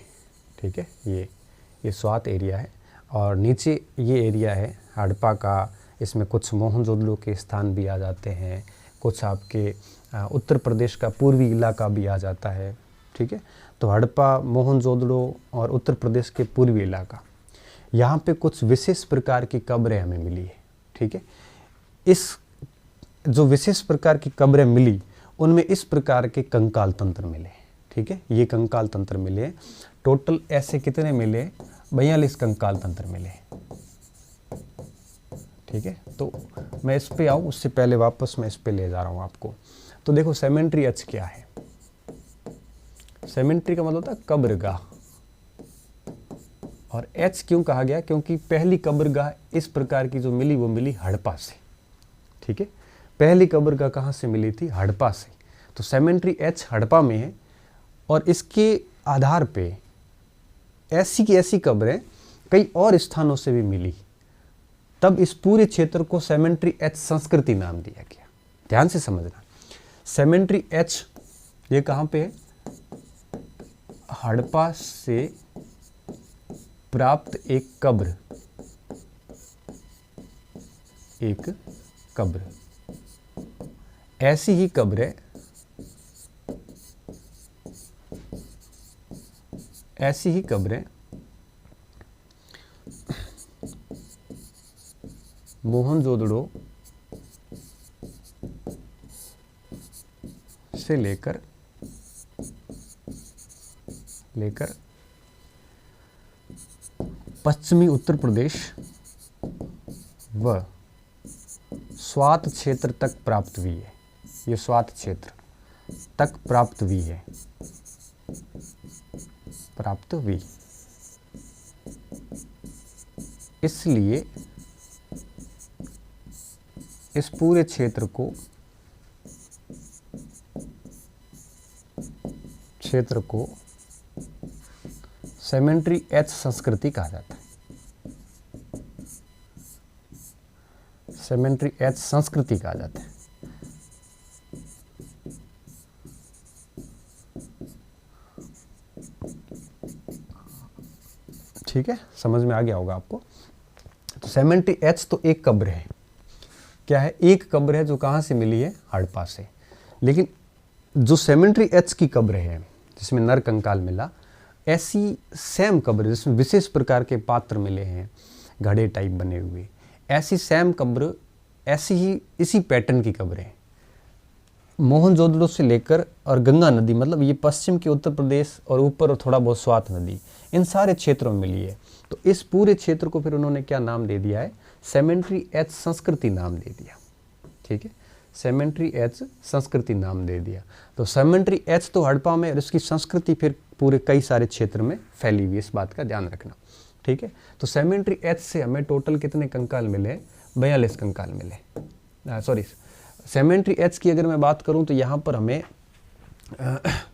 ठीक है, ये स्वात एरिया है और नीचे ये एरिया है हड़प्पा का। इसमें कुछ मोहनजोदड़ो के स्थान भी आ जाते हैं, कुछ आपके उत्तर प्रदेश का पूर्वी इलाका भी आ जाता है। ठीक है, तो हड़प्पा, मोहनजोदड़ो और उत्तर प्रदेश के पूर्वी इलाका, यहाँ पे कुछ विशेष प्रकार की कब्रें हमें मिली है। ठीक है, इस जो विशेष प्रकार की कब्रें मिली उनमें इस प्रकार के कंकाल तंत्र मिले। ठीक है, ये कंकाल तंत्र मिले। टोटल ऐसे कितने मिले? 42 कंकाल तंत्र मिले। ठीक है, तो मैं इस पे आऊँ उससे पहले वापस मैं इस पे ले जा रहा हूँ आपको। तो देखो सेमेंट्री एच क्या है। सेमेंट्री का मतलब होता है कब्रगाह। और एच क्यों कहा गया? क्योंकि पहली कब्रगाह इस प्रकार की जो मिली वो मिली हड़प्पा से। ठीक है, पहली कब्रगाह कहाँ से मिली थी? हड़प्पा से। तो सेमेंट्री एच हड़प्पा में है और इसके आधार पे ऐसी की ऐसी कब्रें कई और स्थानों से भी मिली। तब इस पूरे क्षेत्र को सेमेंट्री एच संस्कृति नाम दिया गया। ध्यान से समझना, सेमेंट्री एच ये कहाँ पे है? हड़प्पा से प्राप्त एक कब्र, ऐसी ही कब्रें मोहनजोदड़ो से लेकर पश्चिमी उत्तर प्रदेश व स्वात क्षेत्र तक प्राप्त हुई है। ये स्वात क्षेत्र तक प्राप्त हुई। इसलिए इस पूरे क्षेत्र को सेमेंट्री एच संस्कृति कहा जाता है। सेमेंट्री एच संस्कृति कहा जाता है। ठीक है, समझ में आ गया होगा आपको। तो सेमेंट्री एच तो एक कब्र है। क्या है? एक कब्र है जो कहाँ से मिली है? हड़प्पा से। लेकिन जो सेमेंट्री एच की कब्र है जिसमें नर कंकाल मिला, ऐसी सैम कब्र जिसमें विशेष प्रकार के पात्र मिले हैं, घड़े टाइप बने हुए, ऐसी सैम कब्र, ऐसी ही इसी पैटर्न की कब्रें मोहनजोदड़ो से लेकर और गंगा नदी, मतलब ये पश्चिम के उत्तर प्रदेश और ऊपर और थोड़ा बहुत स्वात नदी, इन सारे क्षेत्रों में मिली है। तो इस पूरे क्षेत्र को फिर उन्होंने क्या नाम दे दिया है, सेमेंट्री एच संस्कृति नाम दे दिया। ठीक है, सेमेंट्री एच संस्कृति नाम दे दिया। तो सेमेंट्री एच तो हड़प्पा में, और इसकी संस्कृति फिर पूरे कई सारे क्षेत्र में फैली हुई, इस बात का ध्यान रखना। ठीक है, तो सेमेंट्री एच से हमें टोटल कितने कंकाल मिले, 42 कंकाल मिले। सॉरी, सेमेंट्री एच की अगर मैं बात करूं तो यहाँ पर हमें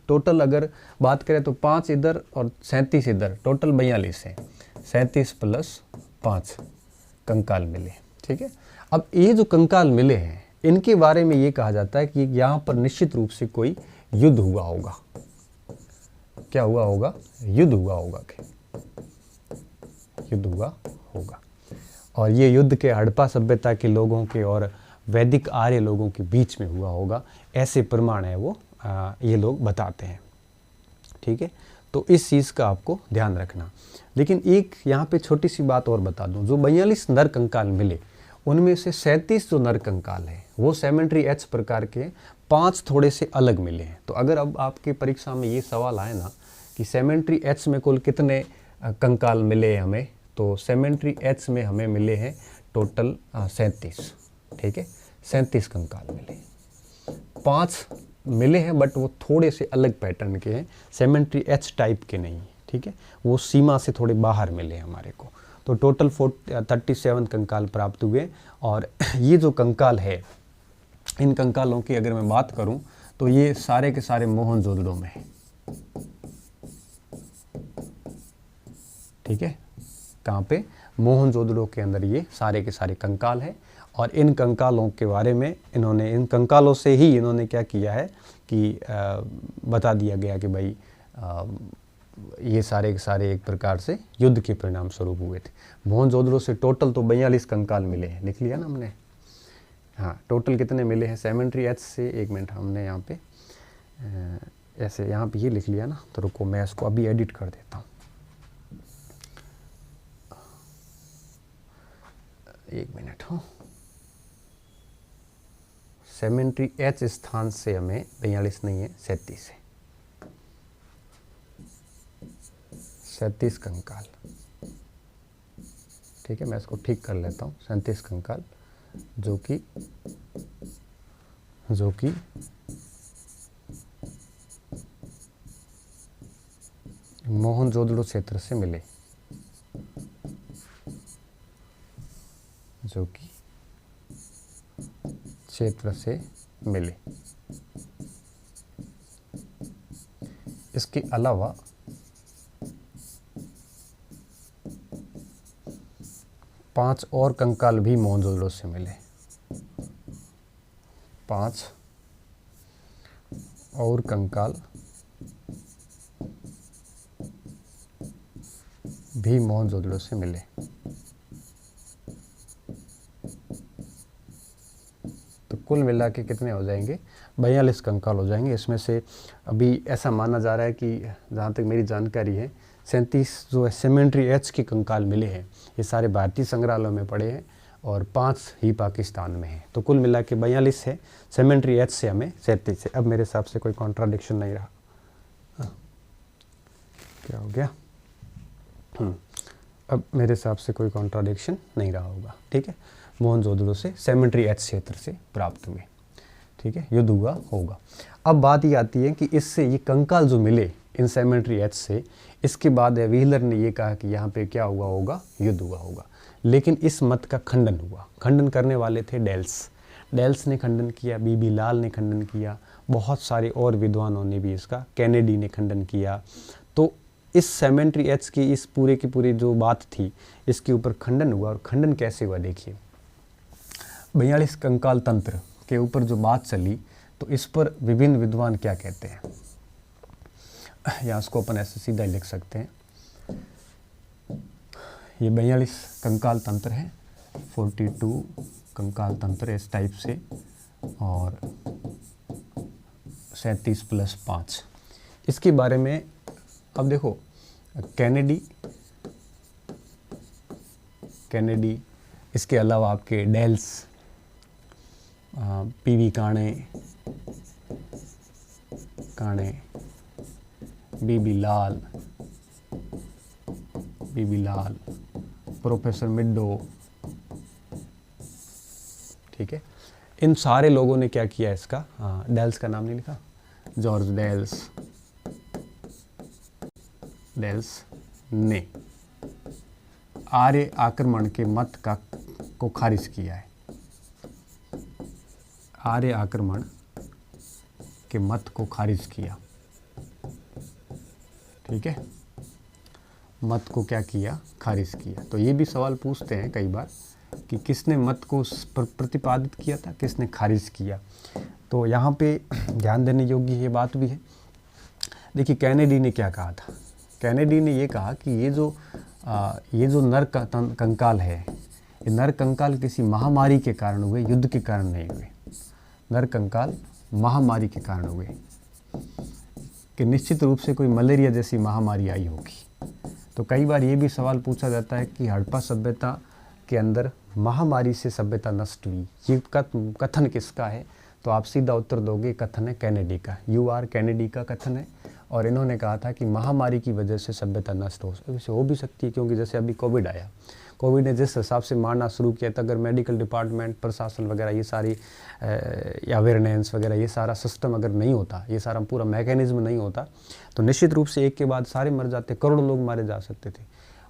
टोटल अगर बात करें तो 5 इधर और 37 इधर, टोटल 42 है। 37 + 5 कंकाल मिले। ठीक है, अब ये जो कंकाल मिले हैं इनके बारे में ये कहा जाता है कि यहाँ पर निश्चित रूप से कोई युद्ध हुआ होगा। क्या हुआ होगा, युद्ध हुआ होगा, युद्ध हुआ होगा। और ये युद्ध के हड़प्पा सभ्यता के लोगों के और वैदिक आर्य लोगों के बीच में हुआ होगा, ऐसे प्रमाण है वो ये लोग बताते हैं। ठीक है, तो इस चीज़ का आपको ध्यान रखना। लेकिन एक यहाँ पे छोटी सी बात और बता दूं, जो 42 नर कंकाल मिले उनमें से 37 जो नर कंकाल है वो सेमेंट्री एच प्रकार के 5 थोड़े से अलग मिले हैं। तो अगर अब आपकी परीक्षा में ये सवाल आए ना कि सेमेंट्री एच में कुल कितने कंकाल मिले हैं हमें, तो सेमेंट्री एच में हमें मिले हैं टोटल 37। ठीक है, 37 कंकाल मिले, 5 मिले हैं बट वो थोड़े से अलग पैटर्न के हैं, सेमेंट्री एच टाइप के नहीं। ठीक है, वो सीमा से थोड़े बाहर मिले हमारे को। तो टोटल 37 कंकाल प्राप्त हुए। और ये जो कंकाल है, इन कंकालों की अगर मैं बात करूं तो ये सारे के सारे मोहनजोदड़ो में है। ठीक है, कहाँ पे, मोहनजोदड़ो के अंदर ये सारे के सारे कंकाल है। और इन कंकालों के बारे में इन्होंने, इन कंकालों से ही इन्होंने क्या किया है कि बता दिया गया कि भाई ये सारे के सारे एक प्रकार से युद्ध के परिणाम स्वरूप हुए थे। मोहनजोदड़ो से टोटल तो 42 कंकाल मिले हैं, लिख लिया ना हमने। हाँ, टोटल कितने मिले हैं सेमेंट्री एच से, एक मिनट, हमने यहाँ पे ऐसे यहाँ पे ये लिख लिया ना, तो रुको मैं इसको अभी एडिट कर देता हूँ। एक मिनट, हो, सेमेंट्री एच स्थान से हमें 42 नहीं है, 37 है, 37 कंकाल। ठीक है, मैं इसको ठीक कर लेता हूँ, 37 कंकाल जो कि मोहनजोदड़ो क्षेत्र से मिले, जो कि क्षेत्र से मिले। इसके अलावा पांच और कंकाल भी मोहनजोदड़ो से मिले, 5 और कंकाल भी मोहनजोदड़ो से मिले। तो कुल मिला के कितने हो जाएंगे, 42 कंकाल हो जाएंगे। इसमें से अभी ऐसा माना जा रहा है कि जहाँ तक मेरी जानकारी है 37 जो है सेमेंट्री एच के कंकाल मिले हैं, ये सारे भारतीय संग्रहालयों में पड़े हैं और 5 ही पाकिस्तान में हैं। तो कुल मिला के 42 है, सेमेंट्री एच से हमें 37 है। अब मेरे हिसाब से कोई कॉन्ट्राडिक्शन नहीं रहा। क्या हो गया, अब मेरे हिसाब से कोई कॉन्ट्राडिक्शन नहीं रहा होगा। ठीक है, मोहनजोदड़ो से सेमेंट्री एच क्षेत्र से प्राप्त हुए। ठीक है, युद्ध हुआ होगा। अब बात ये आती है कि इससे ये कंकाल जो मिले इन सेमेंट्री एच से, इसके बाद व्हीलर ने ये कहा कि यहाँ पे क्या हुआ होगा, युद्ध हुआ होगा। लेकिन इस मत का खंडन हुआ। खंडन करने वाले थे डेल्स ने खंडन किया, बीबी लाल ने खंडन किया, बहुत सारे और विद्वानों ने भी इसका, कैनेडी ने खंडन किया। तो इस सेमेंट्री एच की इस पूरे की पूरी जो बात थी इसके ऊपर खंडन हुआ। और खंडन कैसे हुआ देखिए, 42 कंकाल तंत्र के ऊपर जो बात चली, तो इस पर विभिन्न विद्वान क्या कहते हैं, या उसको अपन ऐसे सीधा लिख सकते हैं। ये 42 कंकाल तंत्र है, 42 कंकाल तंत्र इस टाइप से, और 37 + 5। इसके बारे में अब देखो, कैनेडी, इसके अलावा आपके डेल्स, पीवी काणे, बीबी लाल, प्रोफेसर मिड्डो, ठीक है। इन सारे लोगों ने क्या किया इसका, डेल्स का नाम नहीं लिखा, जॉर्ज डेल्स ने आर्य आक्रमण के मत को खारिज किया है। आर्य आक्रमण के मत को खारिज किया, ठीक है। मत को क्या किया, खारिज किया। तो ये भी सवाल पूछते हैं कई बार कि किसने मत को प्रतिपादित किया था, किसने खारिज किया। तो यहाँ पे ध्यान देने योग्य ये बात भी है। देखिए कैनेडी ने क्या कहा था, कैनेडी ने ये कहा कि ये जो नर कंकाल है, ये नर कंकाल किसी महामारी के कारण हुए, युद्ध के कारण नहीं हुए। नर कंकाल महामारी के कारण हुए, कि निश्चित रूप से कोई मलेरिया जैसी महामारी आई होगी। तो कई बार ये भी सवाल पूछा जाता है कि हड़प्पा सभ्यता के अंदर महामारी से सभ्यता नष्ट हुई, ये कथन किसका है? तो आप सीधा उत्तर दोगे कथन है कैनेडी का, UR कैनेडी का कथन है। और इन्होंने कहा था कि महामारी की वजह से सभ्यता नष्ट हो भी सकती है, क्योंकि जैसे अभी कोविड आया, कोविड ने जिस हिसाब से मारना शुरू किया था, अगर मेडिकल डिपार्टमेंट, प्रशासन वगैरह ये सारी अवेयरनेस वगैरह ये सारा सिस्टम अगर नहीं होता, ये सारा पूरा मैकेनिज्म नहीं होता, तो निश्चित रूप से एक के बाद सारे मर जाते, करोड़ों लोग मारे जा सकते थे।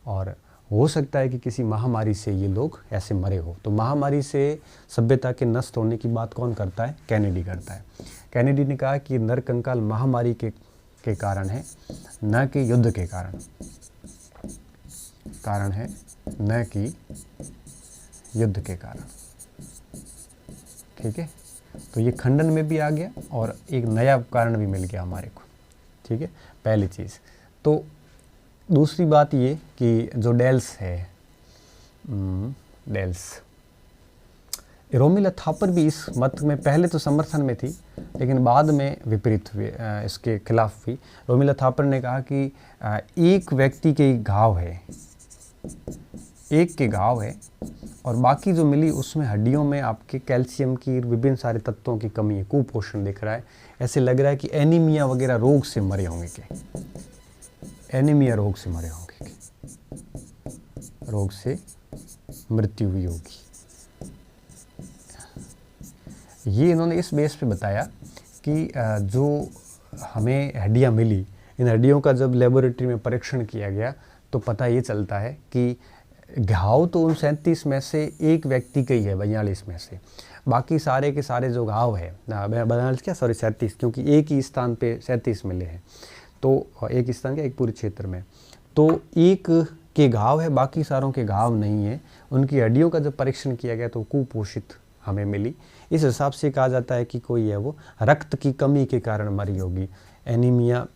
और हो सकता है कि किसी महामारी से ये लोग ऐसे मरे हो। तो महामारी से सभ्यता के नष्ट होने की बात कौन करता है? कैनेडी करता है। कैनेडी ने कहा कि नर कंकाल महामारी के कारण है, न कि युद्ध के कारण है, न कि युद्ध के कारण, ठीक है। तो ये खंडन में भी आ गया और एक नया कारण भी मिल गया हमारे को, ठीक है, पहली चीज़। तो दूसरी बात ये कि जो डेल्स है, रोमिला थापर भी इस मत में पहले तो समर्थन में थी, लेकिन बाद में विपरीत हुए, इसके खिलाफ हुई। रोमिला थापर ने कहा कि एक व्यक्ति के घाव है, और बाकी जो मिली उसमें हड्डियों में आपके कैल्शियम की, विभिन्न सारे तत्वों की कमी है, कुपोषण दिख रहा है। ऐसे लग रहा है कि एनीमिया वगैरह रोग से मरे होंगे, एनीमिया रोग से मरे होंगे, रोग से मृत्यु हुई होगी। ये इन्होंने इस बेस पे बताया कि जो हमें हड्डियाँ मिली, इन हड्डियों का जब लेबोरेटरी में परीक्षण किया गया तो पता ये चलता है कि घाव तो उन 37 में से एक व्यक्ति के ही है, 42 में से। बाकी सारे के सारे जो घाव है, 37, क्योंकि एक ही स्थान पे 37 मिले हैं, तो एक स्थान क्या, एक पूरे क्षेत्र में, तो एक के घाव है, बाकी सारों के घाव नहीं है। उनकी हड्डियों का जब परीक्षण किया गया तो कुपोषित हमें मिली। इस हिसाब से कहा जाता है कि कोई है वो रक्त की कमी के कारण मरी होगी। एनीमिया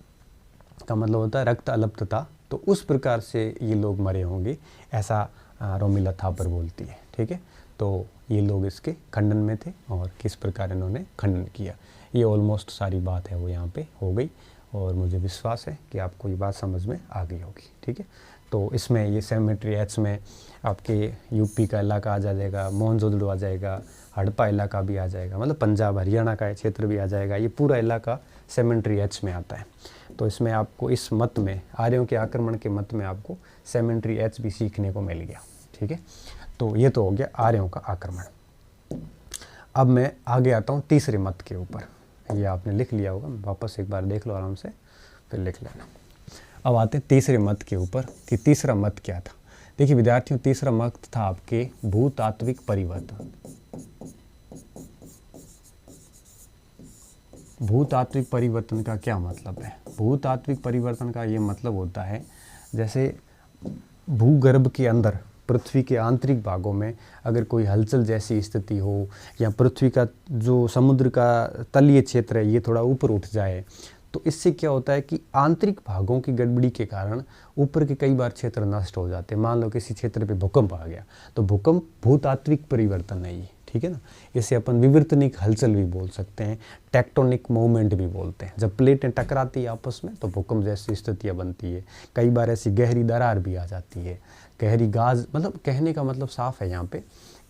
का मतलब होता है रक्त अल्पता, तो उस प्रकार से ये लोग मरे होंगे, ऐसा रोमिला थापर बोलती है, ठीक है। तो ये लोग इसके खंडन में थे और किस प्रकार इन्होंने खंडन किया, ये ऑलमोस्ट सारी बात है वो यहाँ पे हो गई, और मुझे विश्वास है कि आपको ये बात समझ में आ गई होगी, ठीक है। तो इसमें ये सेमेट्री एच में आपके यूपी का इलाका आ जाएगा, मोहनजोदड़ो आ जाएगा, हड़प्पा इलाका भी आ जाएगा, मतलब पंजाब हरियाणा का क्षेत्र भी आ जाएगा। ये पूरा इलाका सेमेट्री एच में आता है। तो इसमें आपको इस मत में, आर्यों के आक्रमण के मत में आपको सेमेट्री एच भी सीखने को मिल गया, ठीक है। तो ये तो हो गया आर्यों का आक्रमण। अब मैं आगे आता हूँ तीसरे मत के ऊपर। ये आपने लिख लिया होगा, वापस एक बार देख लो आराम से, फिर लिख लेना। अब आते हैं तीसरे मत के ऊपर कि तीसरा मत क्या था। देखिए विद्यार्थियों, तीसरा मत था आपके भूतात्विक परिवर्तन। भूतात्विक परिवर्तन का क्या मतलब है? भूतात्विक परिवर्तन का ये मतलब होता है जैसे भूगर्भ के अंदर, पृथ्वी के आंतरिक भागों में अगर कोई हलचल जैसी स्थिति हो, या पृथ्वी का जो समुद्र का तलीय क्षेत्र है ये थोड़ा ऊपर उठ जाए, तो इससे क्या होता है कि आंतरिक भागों की गड़बड़ी के कारण ऊपर के कई बार क्षेत्र नष्ट हो जाते हैं। मान लो किसी क्षेत्र पे भूकंप आ गया, तो भूकंप भूतात्विक परिवर्तन है ये, ठीक है ना। इसे अपन विवर्तनिक हलचल भी बोल सकते हैं, टेक्टोनिक मूवमेंट भी बोलते हैं। जब प्लेटें टकराती है आपस में तो भूकंप जैसी स्थितियाँ बनती है। कई बार ऐसी गहरी दरार भी आ जाती है, गहरी गाज, मतलब कहने का मतलब साफ है यहाँ पे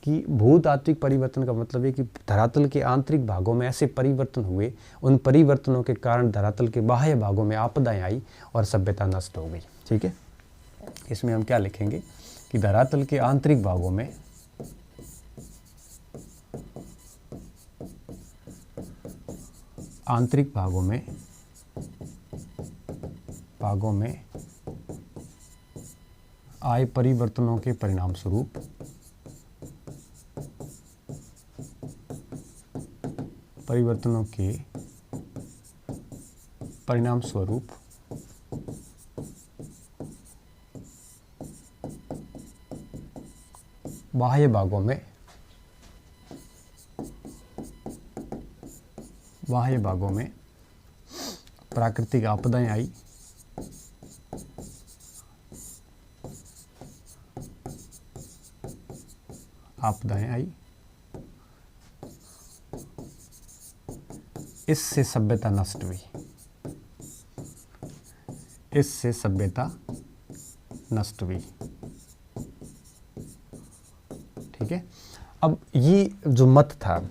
कि भूतात्विक परिवर्तन का मतलब है कि धरातल के आंतरिक भागों में ऐसे परिवर्तन हुए, उन परिवर्तनों के कारण धरातल के बाह्य भागों में आपदाएं आई और सभ्यता नष्ट हो गई। ठीक है, इसमें हम क्या लिखेंगे कि धरातल के आंतरिक भागों में आए परिवर्तनों के परिणाम स्वरूप बाह्य भागों में प्राकृतिक आपदाएं आई, इससे सभ्यता नष्ट हुई। ठीक है, अब ये जो मत था,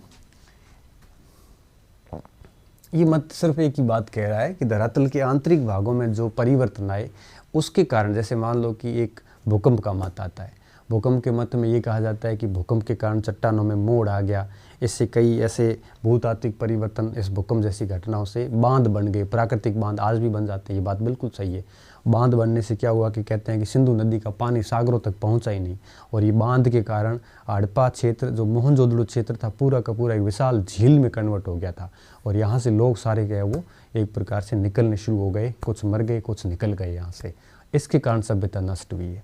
ये मत सिर्फ एक ही बात कह रहा है कि धरातल के आंतरिक भागों में जो परिवर्तन आए उसके कारण, जैसे मान लो कि एक भूकंप का मत आता है। भूकंप के मत में ये कहा जाता है कि भूकंप के कारण चट्टानों में मोड़ आ गया, इससे कई ऐसे भूतात्विक परिवर्तन, इस भूकंप जैसी घटनाओं से बांध बन गए, प्राकृतिक बांध आज भी बन जाते हैं। ये बात बिल्कुल सही है। बांध बनने से क्या हुआ कि कहते हैं कि सिंधु नदी का पानी सागरों तक पहुंचा ही नहीं, और ये बांध के कारण हड़प्पा क्षेत्र, जो मोहनजोदड़ो क्षेत्र था, पूरा का पूरा एक विशाल झील में कन्वर्ट हो गया था। और यहाँ से लोग सारे गए वो एक प्रकार से निकलने शुरू हो गए, कुछ मर गए, कुछ निकल गए यहाँ से। इसके कारण सभ्यता नष्ट हुई है।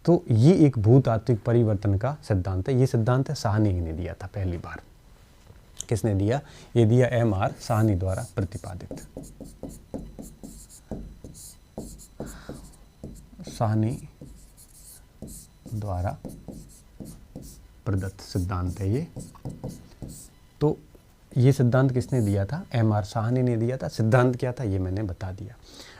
तो ये एक भूतात्विक परिवर्तन का सिद्धांत है। ये सिद्धांत है साहनी ने दिया था पहली बार। किसने दिया? ये दिया M.R. साहनी द्वारा प्रतिपादित। साहनी द्वारा प्रदत्त सिद्धांत है ये। तो ये सिद्धांत किसने दिया था? M.R. साहनी ने दिया था। सिद्धांत क्या था ये मैंने बता दिया।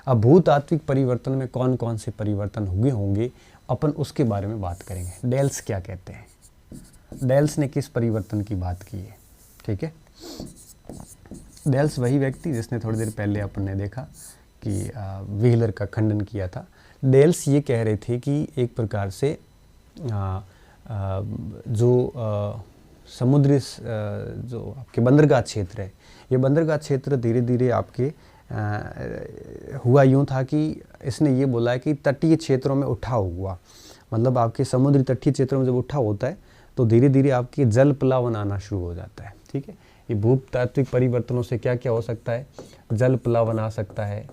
अब भूतात्विक परिवर्तन में कौन कौन से परिवर्तन हुए होंगे अपन उसके बारे में बात करेंगे। डेल्स क्या कहते हैं, डेल्स ने किस परिवर्तन की बात की है? ठीक है, डेल्स वही व्यक्ति जिसने थोड़ी देर पहले अपन ने देखा कि व्हीलर का खंडन किया था। डेल्स ये कह रहे थे कि एक प्रकार से जो समुद्री जो आपके बंदरगाह क्षेत्र है, ये बंदरगाह क्षेत्र धीरे धीरे आपके हुआ यूँ था कि इसने ये बोला है कि तटीय क्षेत्रों में उठाव हुआ। मतलब आपके समुद्री तटीय क्षेत्रों में जब उठाव होता है तो धीरे धीरे आपकी जल प्लावन आना शुरू हो जाता है। ठीक है, ये भूतात्विक परिवर्तनों से क्या क्या हो सकता है? जल प्लावन आ सकता है।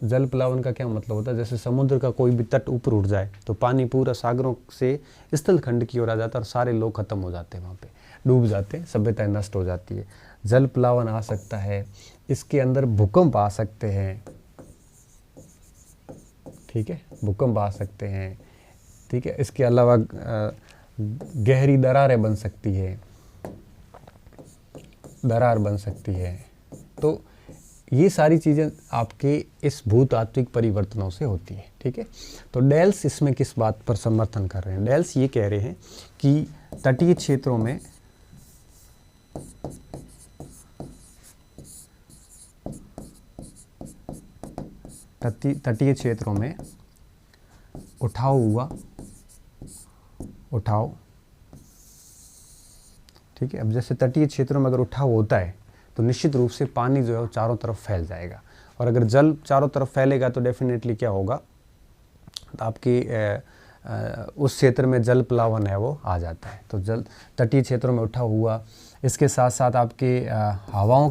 जल प्लावन का क्या मतलब होता है? जैसे समुद्र का कोई भी तट ऊपर उठ जाए तो पानी पूरा सागरों से स्थल खंड की ओर आ जाता है और सारे लोग खत्म हो जाते हैं, वहाँ पे डूब जाते हैं, सभ्यता नष्ट हो जाती है। जल प्लावन आ सकता है, इसके अंदर भूकंप आ सकते हैं। ठीक है, भूकंप आ सकते हैं। ठीक है, इसके अलावा गहरी दरारें बन सकती है, दरार बन सकती है। तो ये सारी चीज़ें आपके इस भूतात्विक परिवर्तनों से होती है। ठीक है, तो डेल्स इसमें किस बात पर समर्थन कर रहे हैं? डेल्स ये कह रहे हैं कि तटीय क्षेत्रों में उठाव हुआ, उठाव। ठीक है, अब जैसे तटीय क्षेत्रों में अगर उठाव होता है तो निश्चित रूप से पानी जो है वो चारों तरफ फैल जाएगा, और अगर जल चारों तरफ फैलेगा तो डेफिनेटली क्या होगा, तो आपकी उस क्षेत्र में जल प्लावन है वो आ जाता है। तो जल तटीय क्षेत्रों में उठाव हुआ, इसके साथ साथ आपके हवाओं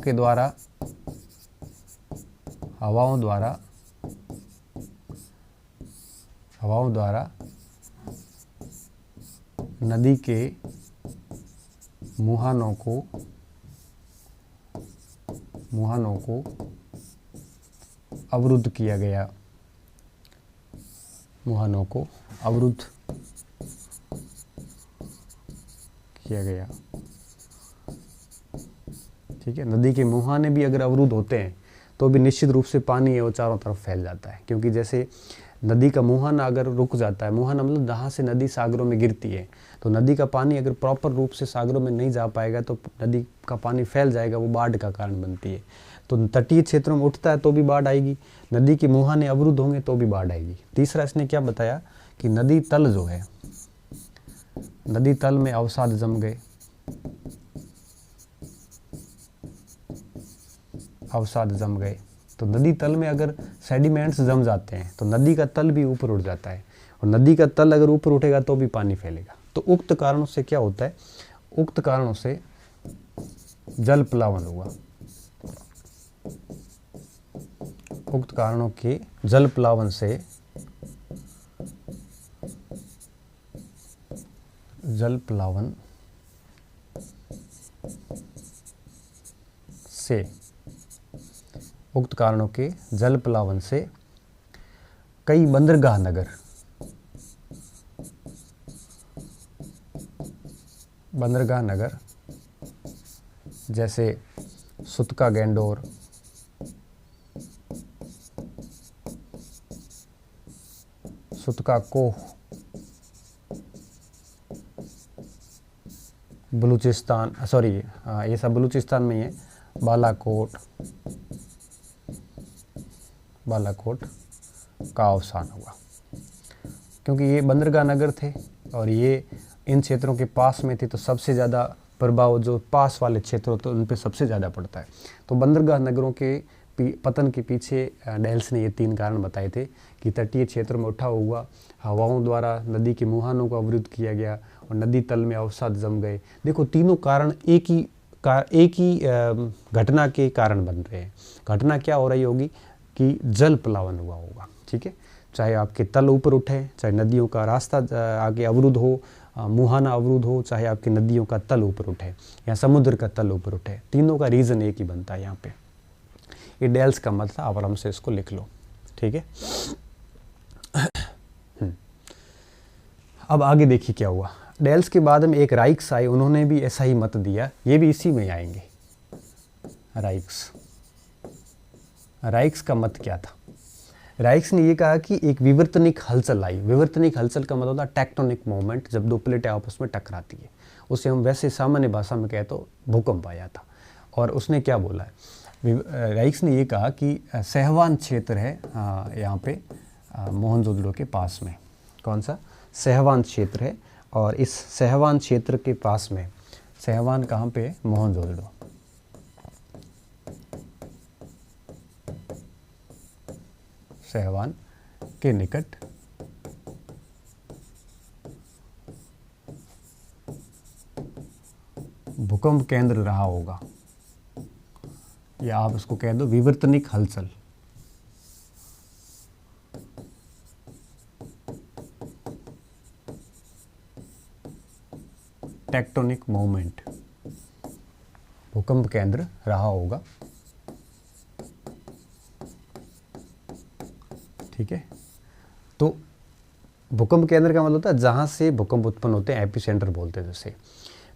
द्वारा नदी के मुहानों को अवरुद्ध किया गया, मुहानों को अवरुद्ध किया गया। ठीक है, नदी के मुहाने भी अगर अवरुद्ध होते हैं तो भी निश्चित रूप से पानी है वो चारों तरफ फैल जाता है, क्योंकि जैसे नदी का मुहाना अगर रुक जाता है, मुहाना मतलब जहाँ से नदी सागरों में गिरती है, तो नदी का पानी अगर प्रॉपर रूप से सागरों में नहीं जा पाएगा तो नदी का पानी फैल जाएगा, वो बाढ़ का कारण बनती है। तो तटीय क्षेत्रों में उठता है तो भी बाढ़ आएगी, नदी के मुहाने अवरुद्ध होंगे तो भी बाढ़ आएगी। तीसरा इसने क्या बताया कि नदी तल जो है, नदी तल में अवसाद जम गए, अवसाद जम गए। तो नदी तल में अगर सेडिमेंट्स जम जाते हैं तो नदी का तल भी ऊपर उठ जाता है, और नदी का तल अगर ऊपर उठेगा तो भी पानी फैलेगा। तो उक्त कारणों से क्या होता है, उक्त कारणों से जल प्लावन हुआ, उक्त कारणों के जल प्लावन से, जल प्लावन से, उक्त कारणों के जल प्लावन से कई बंदरगाह नगर, बंदरगाह नगर जैसे सुतका गैंडोर, सुतका कोह, बलूचिस्तान, सॉरी ये सब बलूचिस्तान में ही है, बालाकोट, बालाकोट का अवसान हुआ, क्योंकि ये बंदरगाह नगर थे और ये इन क्षेत्रों के पास में थे, तो सबसे ज़्यादा प्रभाव जो पास वाले क्षेत्र होते हैं उन पे सबसे ज़्यादा पड़ता है। तो बंदरगाह नगरों के पतन के पीछे डेल्स ने ये 3 कारण बताए थे कि तटीय क्षेत्रों में उठा हुआ हवाओं द्वारा नदी के मुहानों को अवरुद्ध किया गया और नदी तल में अवसाद जम गए। देखो तीनों कारण एक ही घटना के कारण बन रहे हैं। घटना क्या हो रही होगी कि जल प्लावन हुआ होगा। ठीक है, चाहे आपके तल ऊपर उठे, चाहे नदियों का रास्ता आगे अवरुद्ध हो, मुहाना अवरुद्ध हो, चाहे आपकी नदियों का तल ऊपर उठे या समुद्र का तल ऊपर उठे, तीनों का रीज़न एक ही बनता है यहाँ पे। ये डेल्स का मत था, आप आराम से इसको लिख लो। ठीक है, अब आगे देखिए क्या हुआ। डेल्स के बाद में एक राइक्स आए, उन्होंने भी ऐसा ही मत दिया, ये भी इसी में आएंगे। राइक्स का मत क्या था? राइक्स ने ये कहा कि एक विवर्तनिक हलचल आई। विवर्तनिक हलचल का मतलब होता है टेक्टोनिक मूवमेंट, जब 2 प्लेटें आपस में टकराती है, उसे हम वैसे सामान्य भाषा में कहे तो भूकंप आया था। और उसने क्या बोला है, राइक्स ने ये कहा कि सहवान क्षेत्र है यहाँ पे मोहनजोदड़ो के पास में। कौन सा? सहवान क्षेत्र है, और इस सहवान क्षेत्र के पास में, सहवान कहाँ पे है? मोहनजोदड़ो। सहवान के निकट भूकंप केंद्र रहा होगा, या आप इसको कह दो विवर्तनिक हलचल। टेक्टोनिक मूवमेंट, भूकंप केंद्र रहा होगा। ठीक है, तो भूकंप केंद्र का मतलब होता है जहाँ से भूकंप उत्पन्न होते हैं, एपिसेंटर बोलते हैं जैसे।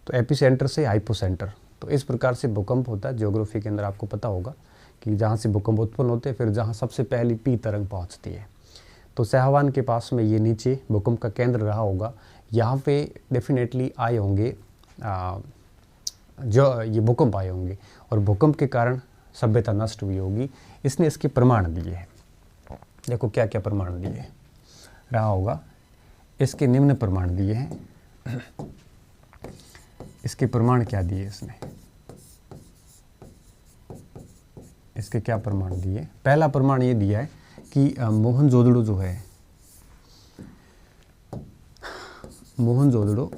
तो एपिसेंटर से हाइपोसेंटर, तो इस प्रकार से भूकंप होता है। ज्योग्राफी के अंदर आपको पता होगा कि जहाँ से भूकंप उत्पन्न होते हैं, फिर जहाँ सबसे पहली पी तरंग पहुँचती है, तो सहवान के पास में ये नीचे भूकंप का केंद्र रहा होगा। यहाँ पे डेफिनेटली आए होंगे जो ये भूकंप आए होंगे, और भूकंप के कारण सभ्यता नष्ट हुई होगी। इसने इसके प्रमाण दिए हैं। देखो क्या क्या प्रमाण दिए रहा होगा, इसके निम्न प्रमाण दिए हैं। इसके प्रमाण क्या दिए इसने, इसके क्या प्रमाण दिए? पहला प्रमाण ये दिया है कि मोहनजोदड़ो जो है, मोहनजोदड़ो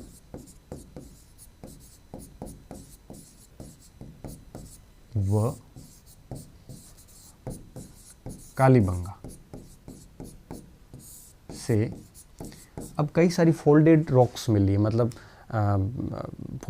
व कालीबंगा से अब कई सारी फोल्डेड रॉक्स मिली है। मतलब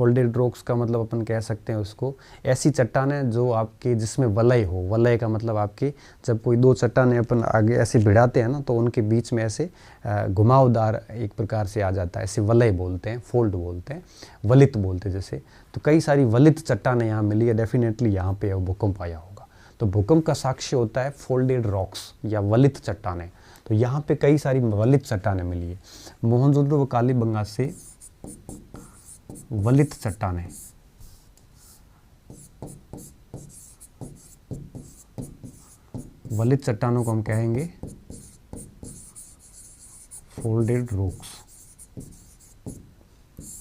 फोल्डेड रॉक्स का मतलब अपन कह सकते हैं उसको ऐसी चट्टानें जो आपके जिसमें वलय हो। वलय का मतलब आपके जब कोई दो चट्टानें अपन आगे ऐसे भिड़ाते हैं ना तो उनके बीच में ऐसे घुमावदार एक प्रकार से आ जाता है, ऐसे वलय बोलते हैं, फोल्ड बोलते हैं, वलित बोलते हैं जैसे। तो कई सारी वलित चट्टानें यहाँ मिली है, डेफिनेटली यहाँ पे भूकंप आया होगा। तो भूकंप का साक्ष्य होता है फोल्डेड रॉक्स या वलित चट्टानें। तो यहाँ पे कई सारी वलित चट्टानें मिली है। मोहनजोदड़ो व कालीबंगा से वलित चट्टानें वलित चट्टानों को हम कहेंगे फोल्डेड रॉक्स,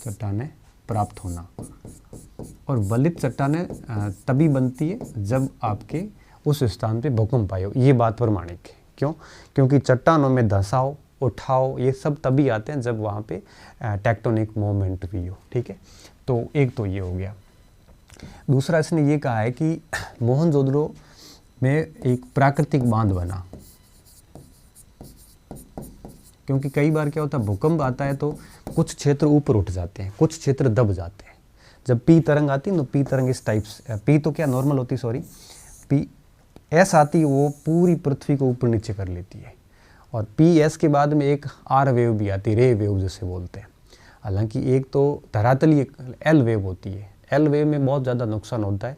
चट्टानें प्राप्त होना। और वलित चट्टानें तभी बनती है जब आपके उस स्थान पे भूकंप आए हो। ये बात प्रमाणिक है। क्यों? क्योंकि चट्टानों में धंसाव, उठाव ये सब तभी आते हैं जब वहाँ पे टेक्टोनिक मूवमेंट भी हो। ठीक है, तो एक तो ये हो गया। दूसरा इसने ये कहा है कि मोहनजोदड़ो में एक प्राकृतिक बांध बना। क्योंकि कई बार क्या होता है भूकंप आता है तो कुछ क्षेत्र ऊपर उठ जाते हैं, कुछ क्षेत्र दब जाते हैं। जब पी तरंग आती है तो पी तरंग इस टाइप से, पी तो क्या नॉर्मल होती, सॉरी पी एस आती है, वो पूरी पृथ्वी को ऊपर नीचे कर लेती है। और पी एस के बाद में एक आर वेव भी आती है, रे वेव जिसे बोलते हैं। हालांकि एक तो धरातलीय एल वेव होती है, एल वेव में बहुत ज़्यादा नुकसान होता है।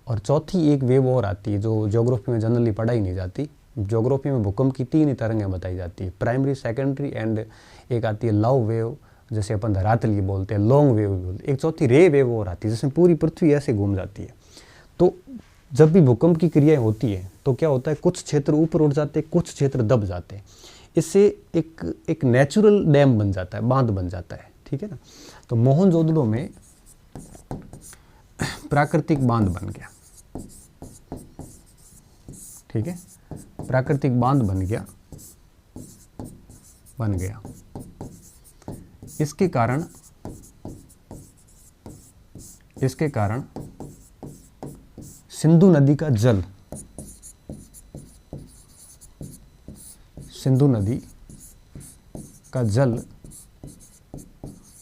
और चौथी एक वेव और आती है जो ज्योग्राफी में जनरली पढ़ाई नहीं जाती। ज्योग्राफी में भूकंप की 3 ही तरंगें बताई जाती है, प्राइमरी, सेकेंडरी एंड एक आती है लव वेव जैसे अपन धरातलीय बोलते हैं, लॉन्ग वेव बोलते हैं। एक चौथी रे वेव और आती है जिसमें पूरी पृथ्वी ऐसे घूम जाती है। तो जब भी भूकंप की क्रियाएं होती है तो क्या होता है कुछ क्षेत्र ऊपर उठ जाते हैं, कुछ क्षेत्र दब जाते हैं। इससे एक नेचुरल डैम बन जाता है, बांध बन जाता है। ठीक है ना। तो मोहनजोदड़ो में प्राकृतिक बांध बन गया। ठीक है, प्राकृतिक बांध बन गया। इसके कारण सिंधु नदी का जल,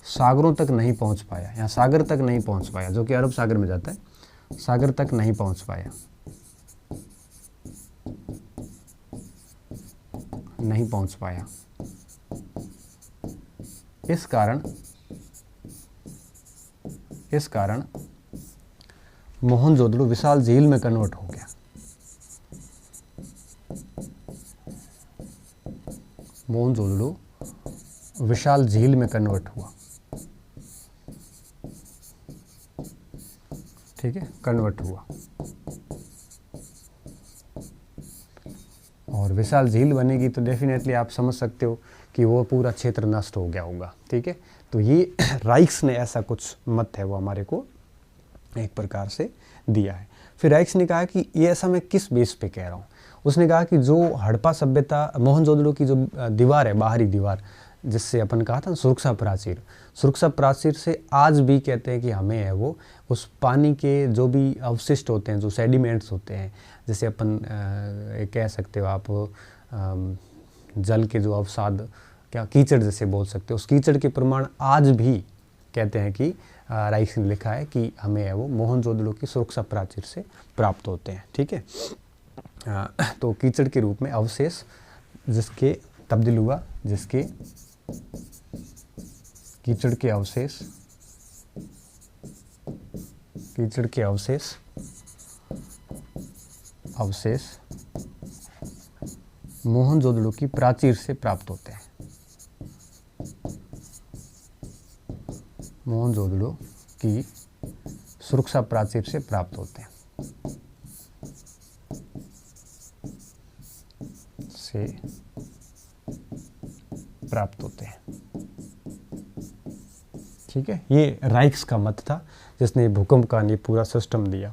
सागरों तक नहीं पहुंच पाया, या सागर तक नहीं पहुंच पाया, जो कि अरब सागर में जाता है, सागर तक नहीं पहुंच पाया, इस कारण मोहनजोदड़ो विशाल झील में कन्वर्ट हो गया। मोहनजोदड़ो विशाल झील में कन्वर्ट हुआ। ठीक है, कन्वर्ट हुआ। और विशाल झील बनेगी तो डेफिनेटली आप समझ सकते हो कि वो पूरा क्षेत्र नष्ट हो गया होगा। ठीक है, तो ये राइक्स ने ऐसा कुछ मत है वो हमारे को एक प्रकार से दिया है। फिर राइक्स ने कहा कि ये ऐसा मैं किस बेस पे कह रहा हूँ। उसने कहा कि जो हड़प्पा सभ्यता, मोहनजोदड़ो की जो दीवार है, बाहरी दीवार, जिससे अपन कहा था सुरक्षा प्राचीर से आज भी कहते हैं कि हमें है वो उस पानी के जो भी अवशिष्ट होते हैं, जो सेडिमेंट्स होते हैं, जैसे अपन कह सकते हो आप जल के जो अवसाद, क्या कीचड़ जैसे बोल सकते हो, उस कीचड़ के प्रमाण आज भी कहते हैं कि राइक्स ने लिखा है कि हमें है वो मोहनजोदड़ो की सुरक्षा प्राचीर से प्राप्त होते हैं। ठीक है, तो कीचड़ के रूप में अवशेष जिसके तब्दील हुआ, जिसके कीचड़ के अवशेष मोहनजोदड़ो की प्राचीर से प्राप्त होते हैं। मोहनजोदड़ो की सुरक्षा प्राचीर से प्राप्त होते हैं, ठीक है, ये राइक्स का मत था जिसने भूकंप का ये पूरा सिस्टम दिया।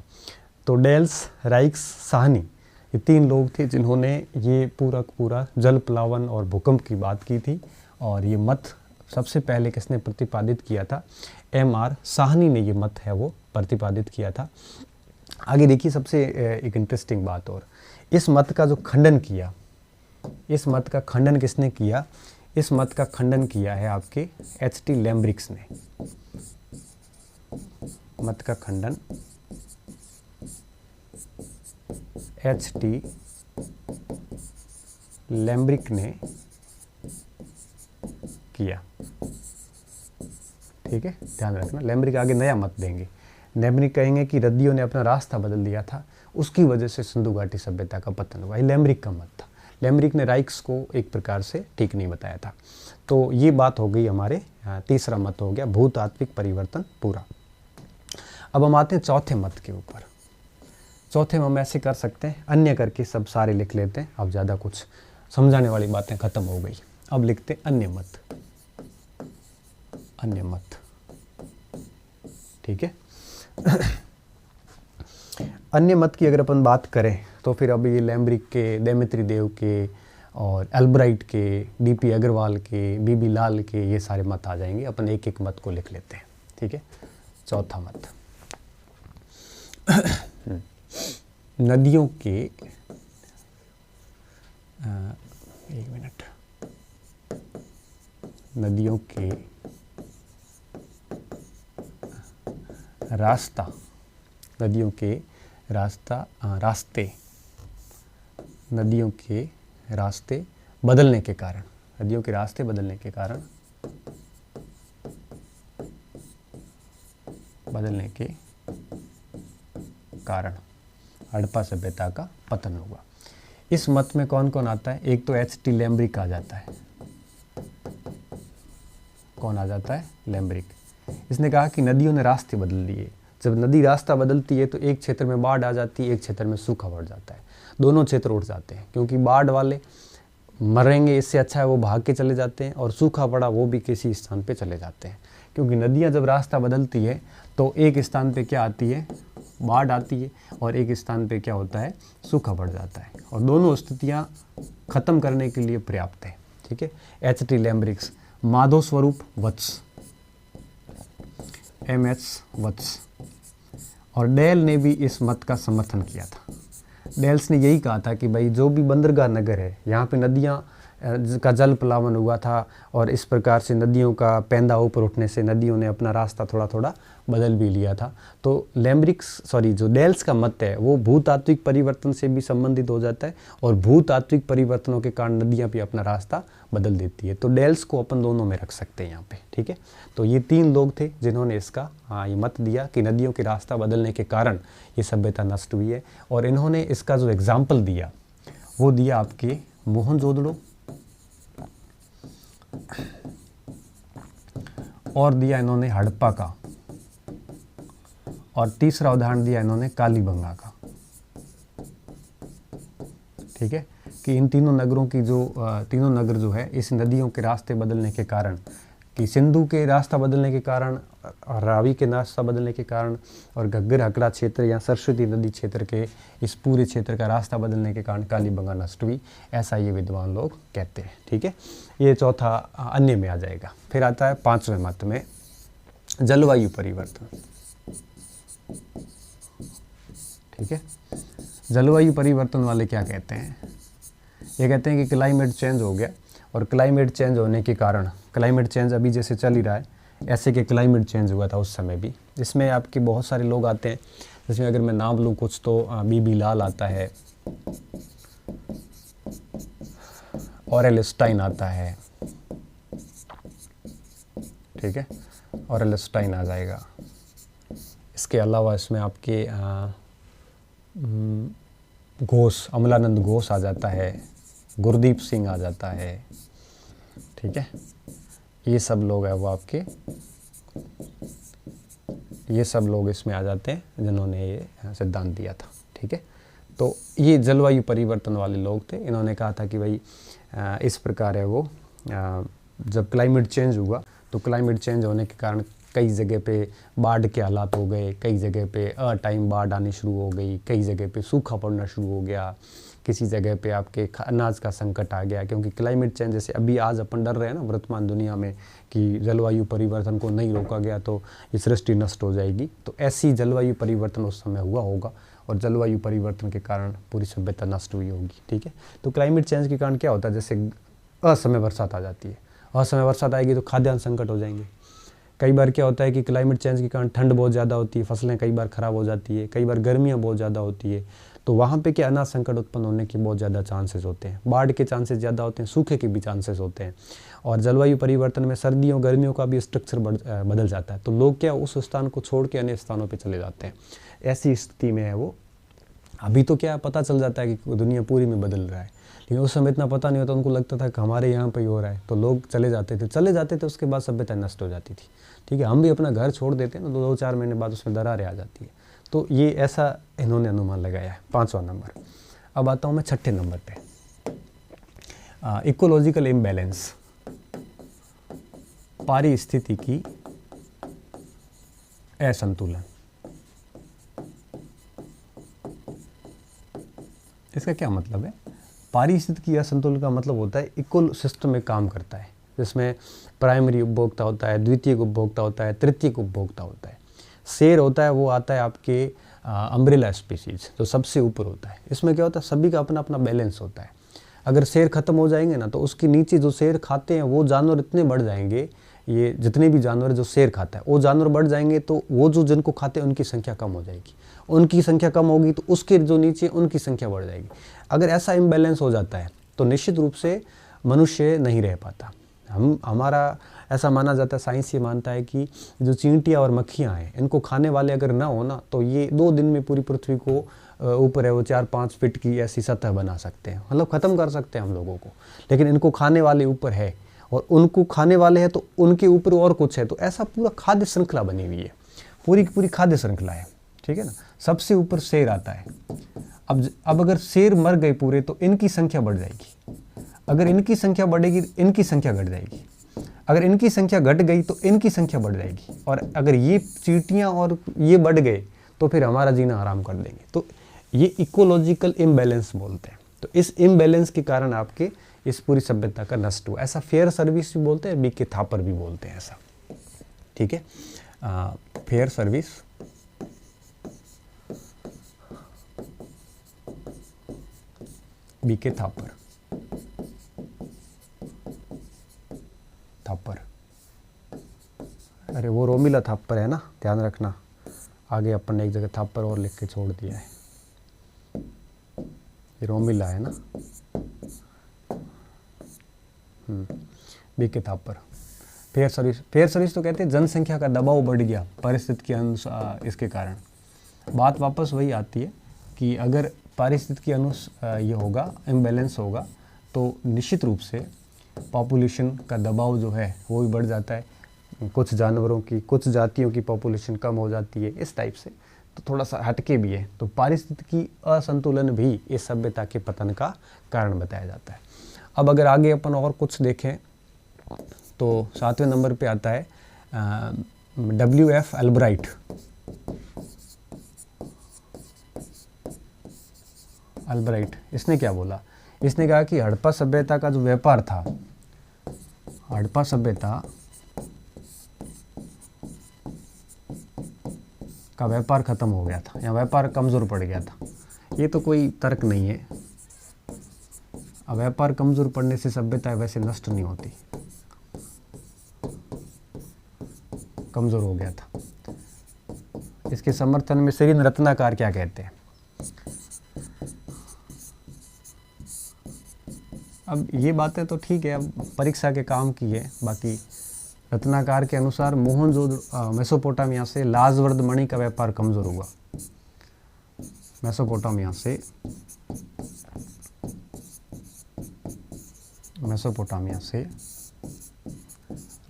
तो डेल्स, राइक्स, साहनी, ये 3 लोग थे जिन्होंने ये पूरा जल प्लावन और भूकंप की बात की थी। और ये मत सबसे पहले किसने प्रतिपादित किया था? M.R. साहनी ने ये मत है वो प्रतिपादित किया था। आगे देखिए सबसे एक इंटरेस्टिंग बात, और इस मत का जो खंडन किया, इस मत का खंडन किसने किया? इस मत का खंडन किया है आपके H.T. लैम्ब्रिक्स ने। मत का खंडन H.T. लैम्ब्रिक ने किया। ठीक है, ध्यान रखना, लैम्ब्रिक आगे नया मत देंगे। लैम्ब्रिक कहेंगे कि रद्दियों ने अपना रास्ता बदल दिया था, उसकी वजह से सिंधु घाटी सभ्यता का पतन हुआ। ये लैम्ब्रिक का मत था। लैम्ब्रिक ने राइक्स को एक प्रकार से ठीक नहीं बताया था। तो ये बात हो गई हमारे, तीसरा मत हो गया भूतात्विक परिवर्तन पूरा। अब हम आते हैं चौथे मत के ऊपर। चौथे में हम ऐसे कर सकते हैं, अन्य करके सब सारे लिख लेते हैं। अब ज़्यादा कुछ समझाने वाली बातें खत्म हो गई। अब लिखते हैं अन्य मत। अन्य मत, ठीक है। अन्य मत की अगर अपन बात करें तो फिर अब ये लैम्ब्रिक के, देमेत्री देव के और एल्ब्राइट के, डीपी अग्रवाल के, बीबी लाल के, ये सारे मत आ जाएंगे। अपन एक एक मत को लिख लेते हैं, ठीक है। चौथा मत, नदियों के, एक मिनट, नदियों के रास्ता, नदियों के रास्ते, नदियों के रास्ते बदलने के कारण, नदियों के रास्ते बदलने के कारण, बदलने के कारण हड़प्पा सभ्यता का पतन हुआ। इस मत में कौन कौन आता है? एक तो H.T. लैम्ब्रिक आ जाता है। कौन आ जाता है? लैम्ब्रिक। इसने कहा कि नदियों ने रास्ते बदल दिए। जब नदी रास्ता बदलती है तो एक क्षेत्र में बाढ़ आ जाती है, एक क्षेत्र में सूखा पड़ जाता है। दोनों क्षेत्र उठ जाते हैं, क्योंकि बाढ़ वाले मरेंगे, इससे अच्छा है वो भाग के चले जाते हैं, और सूखा पड़ा वो भी किसी स्थान पे चले जाते हैं। क्योंकि नदियाँ जब रास्ता बदलती है तो एक स्थान पे क्या आती है? बाढ़ आती है, और एक स्थान पे क्या होता है? सूखा पड़ जाता है। और दोनों स्थितियाँ खत्म करने के लिए पर्याप्त है, ठीक है। H.T. लैम्ब्रिक्स, माधव स्वरूप वत्स, M.H. वत्स, और डेल ने भी इस मत का समर्थन किया था। डेल्स ने यही कहा था कि भाई जो भी बंदरगाह नगर है, यहाँ पे नदियाँ का जल प्लावन हुआ था, और इस प्रकार से नदियों का पैंदा ऊपर उठने से नदियों ने अपना रास्ता थोड़ा थोड़ा बदल भी लिया था। तो जो डेल्स का मत है वो भूतात्विक परिवर्तन से भी संबंधित हो जाता है, और भूतात्विक परिवर्तनों के कारण नदियाँ भी अपना रास्ता बदल देती है। तो डेल्स को अपन दोनों में रख सकते हैं यहाँ पे, ठीक है। तो ये तीन लोग थे जिन्होंने इसका ये मत दिया कि नदियों के रास्ता बदलने के कारण ये सभ्यता नष्ट हुई है। और इन्होंने इसका जो एग्जाम्पल दिया वो दिया आपके मोहनजोदड़ो, और दिया इन्होंने हड़प्पा का, और तीसरा उदाहरण दिया इन्होंने कालीबंगा का, ठीक है। कि इन तीनों नगरों की तीनों नगर जो है इस नदियों के रास्ते बदलने के कारण, कि सिंधु के रास्ता बदलने के कारण, रावी के रास्ता बदलने के कारण, और घग्गर हकड़ा क्षेत्र या सरस्वती नदी क्षेत्र के इस पूरे क्षेत्र का रास्ता बदलने के कारण कालीबंगा नष्ट हुई, ऐसा ये विद्वान लोग कहते हैं, ठीक है। ये चौथा अन्य में आ जाएगा। फिर आता है पांचवें मत में जलवायु परिवर्तन, ठीक है। जलवायु परिवर्तन वाले क्या कहते हैं? ये कहते हैं कि क्लाइमेट चेंज हो गया, और क्लाइमेट चेंज होने के कारण, क्लाइमेट चेंज अभी जैसे चल ही रहा है ऐसे कि क्लाइमेट चेंज हुआ था उस समय भी। इसमें आपके बहुत सारे लोग आते हैं, जिसमें अगर मैं नाम लूँ कुछ तो बीबी लाल आता है, ऑरेल स्टाइन आता है, ठीक है, ऑरेल स्टाइन आ जाएगा। इसके अलावा इसमें आपके घोष, अमलानंद घोष आ जाता है, गुरदीप सिंह आ जाता है, ठीक है। ये सब लोग हैं वो आपके, ये सब लोग इसमें आ जाते हैं जिन्होंने ये सिद्धांत दिया था, ठीक है। तो ये जलवायु परिवर्तन वाले लोग थे। इन्होंने कहा था कि भाई इस प्रकार है वो, जब क्लाइमेट चेंज हुआ तो क्लाइमेट चेंज होने के कारण कई जगह पे बाढ़ के हालात हो गए, कई जगह पे टाइम बाढ़ आनी शुरू हो गई, कई जगह पे सूखा पड़ना शुरू हो गया, किसी जगह पे आपके अनाज का संकट आ गया। क्योंकि क्लाइमेट चेंज जैसे अभी आज अपन डर रहे हैं ना वर्तमान दुनिया में कि जलवायु परिवर्तन को नहीं रोका गया तो ये सृष्टि नष्ट हो जाएगी, तो ऐसी जलवायु परिवर्तन उस समय हुआ होगा, और जलवायु परिवर्तन के कारण पूरी सभ्यता नष्ट हुई होगी, ठीक है। तो क्लाइमेट चेंज के कारण क्या होता है, जैसे असमय बरसात आ जाती है, असमय बरसात आएगी तो खाद्यान्न संकट हो जाएंगे, कई बार क्या होता है कि क्लाइमेट चेंज के कारण ठंड बहुत ज़्यादा होती है, फसलें कई बार ख़राब हो जाती है, कई बार गर्मियाँ बहुत ज़्यादा होती है, तो वहाँ पे क्या अनाज संकट उत्पन्न होने के बहुत ज़्यादा चांसेस होते हैं। बाढ़ के चांसेस ज़्यादा होते हैं, सूखे के भी चांसेस होते हैं। और जलवायु परिवर्तन में सर्दियों गर्मियों का भी स्ट्रक्चर बदल जाता है, तो लोग क्या उस स्थान को छोड़ के अन्य स्थानों पर चले जाते हैं। ऐसी स्थिति में है वो। अभी तो क्या पता चल जाता है कि दुनिया पूरी में बदल रहा है, लेकिन उस समय इतना पता नहीं होता, उनको लगता था कि हमारे यहाँ पे ही हो रहा है, तो लोग चले जाते थे, उसके बाद सभ्यता नष्ट हो जाती थी। ठीक है, हम भी अपना घर छोड़ देते हैं ना, 2-4 महीने बाद उसमें दरारें आ जाती है। तो ये ऐसा इन्होंने अनुमान लगाया है, 5वां नंबर। अब आता हूँ मैं 6ठे नंबर पे, इकोलॉजिकल इम्बैलेंस, पारिस्थितिकी असंतुलन। इसका क्या मतलब है? पारिस्थितिकी असंतुलन का मतलब होता है इको सिस्टम में काम करता है, जिसमें प्राइमरी उपभोक्ता होता है, द्वितीयक उपभोक्ता होता है, तृतीयक उपभोक्ता होता है। शेर होता है, वो आता है आपके अम्ब्रेला स्पीसीज, जो सबसे ऊपर होता है। इसमें क्या होता है, सभी का अपना अपना बैलेंस होता है। अगर शेर खत्म हो जाएंगे ना, तो उसके नीचे जो शेर खाते हैं वो जानवर इतने बढ़ जाएंगे, ये जितने भी जानवर जो शेर खाता है वो जानवर बढ़ जाएंगे, तो वो जो जिनको खाते हैं उनकी संख्या कम हो जाएगी, उनकी संख्या कम होगी तो उसके जो नीचे उनकी संख्या बढ़ जाएगी। अगर ऐसा इम्बैलेंस हो जाता है तो निश्चित रूप से मनुष्य नहीं रह पाता। हमारा ऐसा माना जाता है, साइंस ये मानता है कि जो चींटियाँ और मक्खियाँ हैं, इनको खाने वाले अगर ना हो ना, तो ये 2 दिन में पूरी पृथ्वी को ऊपर है वो 4-5 फीट की ऐसी सतह बना सकते हैं, मतलब ख़त्म कर सकते हैं हम लोगों को। लेकिन इनको खाने वाले ऊपर है, और उनको खाने वाले हैं तो उनके ऊपर और कुछ है, तो ऐसा पूरा खाद्य श्रृंखला बनी हुई है, पूरी की पूरी खाद्य श्रृंखला है। ठीक है ना, सबसे ऊपर शेर आता है। अब अगर शेर मर गए पूरे, तो इनकी संख्या बढ़ जाएगी। अगर इनकी संख्या बढ़ेगी, इनकी संख्या घट जाएगी। अगर इनकी संख्या घट गई तो इनकी संख्या बढ़ जाएगी। और अगर ये चींटियाँ और ये बढ़ गए तो फिर हमारा जीना आराम कर देंगे। तो ये इकोलॉजिकल इम्बैलेंस बोलते हैं। तो इस इम्बैलेंस के कारण आपके इस पूरी सभ्यता का नष्ट हुआ। ऐसा फेयर सर्विस भी बोलते हैं, बीके थापर भी बोलते हैं ऐसा। ठीक है, फेयर सर्विस, बीके थापर, अरे वो रोमिला थापर है ना, ध्यान रखना, आगे अपन ने एक जगह थापर और लिख के छोड़ दिया है, ये रोमिला है ना। बीके थापर। फेयर सर्विस तो कहते हैं जनसंख्या का दबाव बढ़ गया परिस्थिति के अनुसार, इसके कारण। बात वापस वही आती है कि अगर पारिस्थितिकी के अनुसार ये होगा, इम्बैलेंस होगा, तो निश्चित रूप से पॉपुलेशन का दबाव जो है वो भी बढ़ जाता है। कुछ जानवरों की, कुछ जातियों की पॉपुलेशन कम हो जाती है, इस टाइप से। तो थोड़ा सा हटके भी है। तो पारिस्थितिकी असंतुलन भी इस सभ्यता के पतन का कारण बताया जाता है। अब अगर आगे अपन और कुछ देखें तो 7वें नंबर पे आता है WF अल्ब्राइट। इसने क्या बोला? इसने कहा कि हड़प्पा सभ्यता का जो व्यापार था, हड़प्पा सभ्यता का व्यापार खत्म हो गया था, या व्यापार कमज़ोर पड़ गया था। ये तो कोई तर्क नहीं है। अब व्यापार कमज़ोर पड़ने से सभ्यता वैसे नष्ट नहीं होती, कमज़ोर हो गया था। इसके समर्थन में श्री रत्नाकर क्या कहते हैं? अब ये बातें तो ठीक है, अब परीक्षा के काम की है। बाकी रत्नाकर के अनुसार मोहनजोदड़ो मेसोपोटामिया से लाजवर्द मणि का व्यापार कमज़ोर हुआ। मेसोपोटामिया से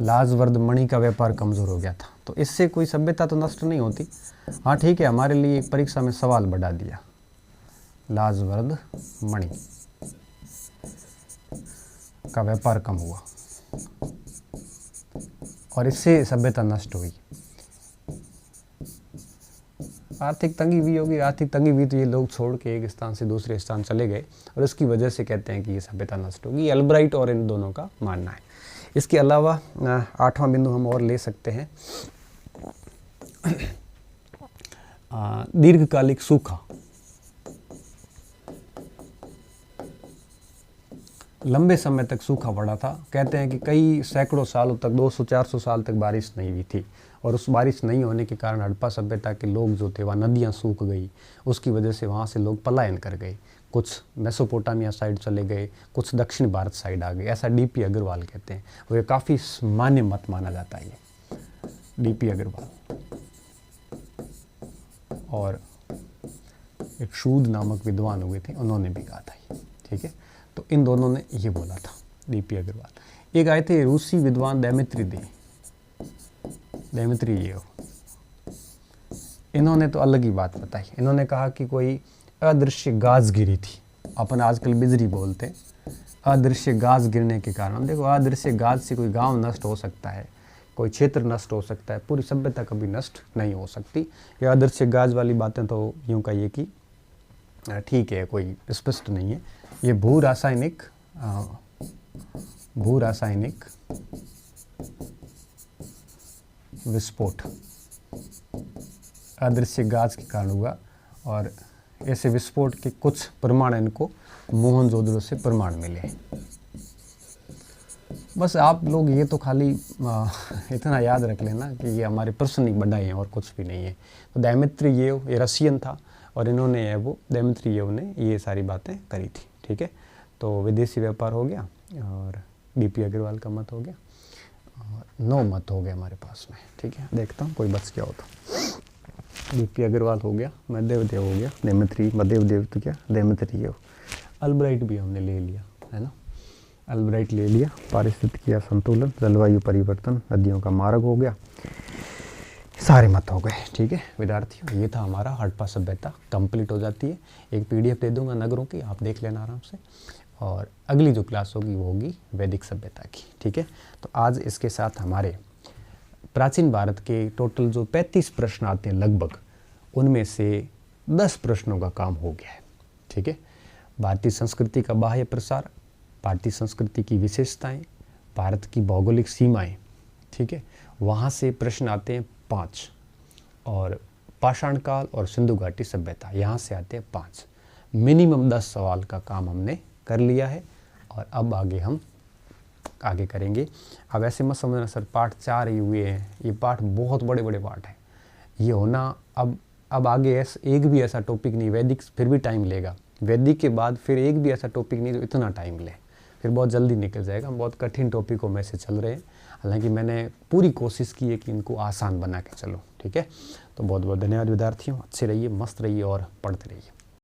लाजवर्द मणि का व्यापार कमज़ोर हो गया था। तो इससे कोई सभ्यता तो नष्ट नहीं होती। हाँ ठीक है, हमारे लिए एक परीक्षा में सवाल बढ़ा दिया, लाजवर्द मणि का व्यापार कम हुआ और इससे सभ्यता नष्ट हुई। आर्थिक तंगी भी होगी, आर्थिक तंगी भी तो ये लोग छोड़ के एक स्थान से दूसरे स्थान चले गए और उसकी वजह से कहते हैं कि ये सभ्यता नष्ट होगी। अल्ब्राइट और इन दोनों का मानना है। इसके अलावा 8वां बिंदु हम और ले सकते हैं, दीर्घकालिक सूखा। लंबे समय तक सूखा पड़ा था। कहते हैं कि कई सैकड़ों सालों तक 200-400 साल तक बारिश नहीं हुई थी, और उस बारिश नहीं होने के कारण हड़प्पा सभ्यता के लोग जो थे, वहाँ नदियाँ सूख गई, उसकी वजह से वहाँ से लोग पलायन कर गए। कुछ मेसोपोटामिया साइड चले गए, कुछ दक्षिण भारत साइड आ गए, ऐसा डीपी अग्रवाल कहते हैं। वो काफ़ी मान्य मत माना जाता है ये डीपी अग्रवाल। और एक शूद नामक विद्वान हुए थे, उन्होंने भी कहा था ये, ठीक है। तो इन दोनों ने ये बोला था, डीपी अग्रवाल। एक आए थे रूसी विद्वान देमेत्रियेव, इन्होंने तो अलग ही बात बताई। इन्होंने कहा कि कोई अदृश्य गाज गिरी थी। अपन आजकल बिजली बोलते हैं, अदृश्य गाज गिरने के कारण। देखो, अदृश्य गाज से कोई गांव नष्ट हो सकता है, कोई क्षेत्र नष्ट हो सकता है, पूरी सभ्यता कभी नष्ट नहीं हो सकती। ये अदृश्य गाज वाली बातें तो यूँ कहिए कि ठीक है, कोई स्पष्ट नहीं है। ये भू रासायनिक विस्फोट अदृश्य गाज के कारण हुआ, और ऐसे विस्फोट के कुछ प्रमाण इनको मोहनजोदड़ो से प्रमाण मिले। बस आप लोग ये तो खाली इतना याद रख लेना कि ये हमारे प्रश्निक बढ़ाई हैं और कुछ भी नहीं है। तो देमेत्रियेव ये रशियन था, और इन्होंने वो देमेत्रियेव ने ये सारी बातें करी थी, ठीक है। तो विदेशी व्यापार हो गया, और डीपी अग्रवाल का मत हो गया, और 9 मत हो गए हमारे पास में, ठीक है। देखता हूँ कोई बच गया हो तो। डीपी अग्रवाल हो गया, मध्यदेव हो गया, मध्यदेव तो क्या, देमेत्रियेव। अल्ब्राइट भी हमने ले लिया, है ना, अल्ब्राइट ले लिया। पारिस्थितिकी संतुलन, जलवायु परिवर्तन, नदियों का मार्ग हो गया, सारे मत हो गए, ठीक है विद्यार्थियों। ये था हमारा हड़प्पा सभ्यता, कंप्लीट हो जाती है। एक पीडीएफ दे दूंगा नगरों की, आप देख लेना आराम से। और अगली जो क्लास होगी वो होगी वैदिक सभ्यता की, ठीक है। तो आज इसके साथ हमारे प्राचीन भारत के टोटल जो 35 प्रश्न आते हैं लगभग, उनमें से 10 प्रश्नों का काम हो गया है, ठीक है। भारतीय संस्कृति का बाह्य प्रसार, भारतीय संस्कृति की विशेषताएं, भारत की भौगोलिक सीमाएं, ठीक है, वहाँ से प्रश्न आते हैं 5, और पाषाण काल और सिंधु घाटी सभ्यता, यहाँ से आते हैं 5। मिनिमम 10 सवाल का काम हमने कर लिया है, और अब आगे हम आगे करेंगे। अब ऐसे मत समझना सर पार्ट 4 ही हुए हैं, ये पार्ट बहुत बड़े बड़े पार्ट हैं। ये होना अब आगे एक भी ऐसा टॉपिक नहीं, वैदिक फिर भी टाइम लेगा, वैदिक के बाद फिर एक भी ऐसा टॉपिक नहीं जो इतना टाइम ले, फिर बहुत जल्दी निकल जाएगा। हम बहुत कठिन टॉपिकों में से चल रहे हैं, हालांकि मैंने पूरी कोशिश की है कि इनको आसान बना के चलो, ठीक है। तो बहुत बहुत धन्यवाद विद्यार्थियों, अच्छे रहिए, मस्त रहिए और पढ़ते रहिए।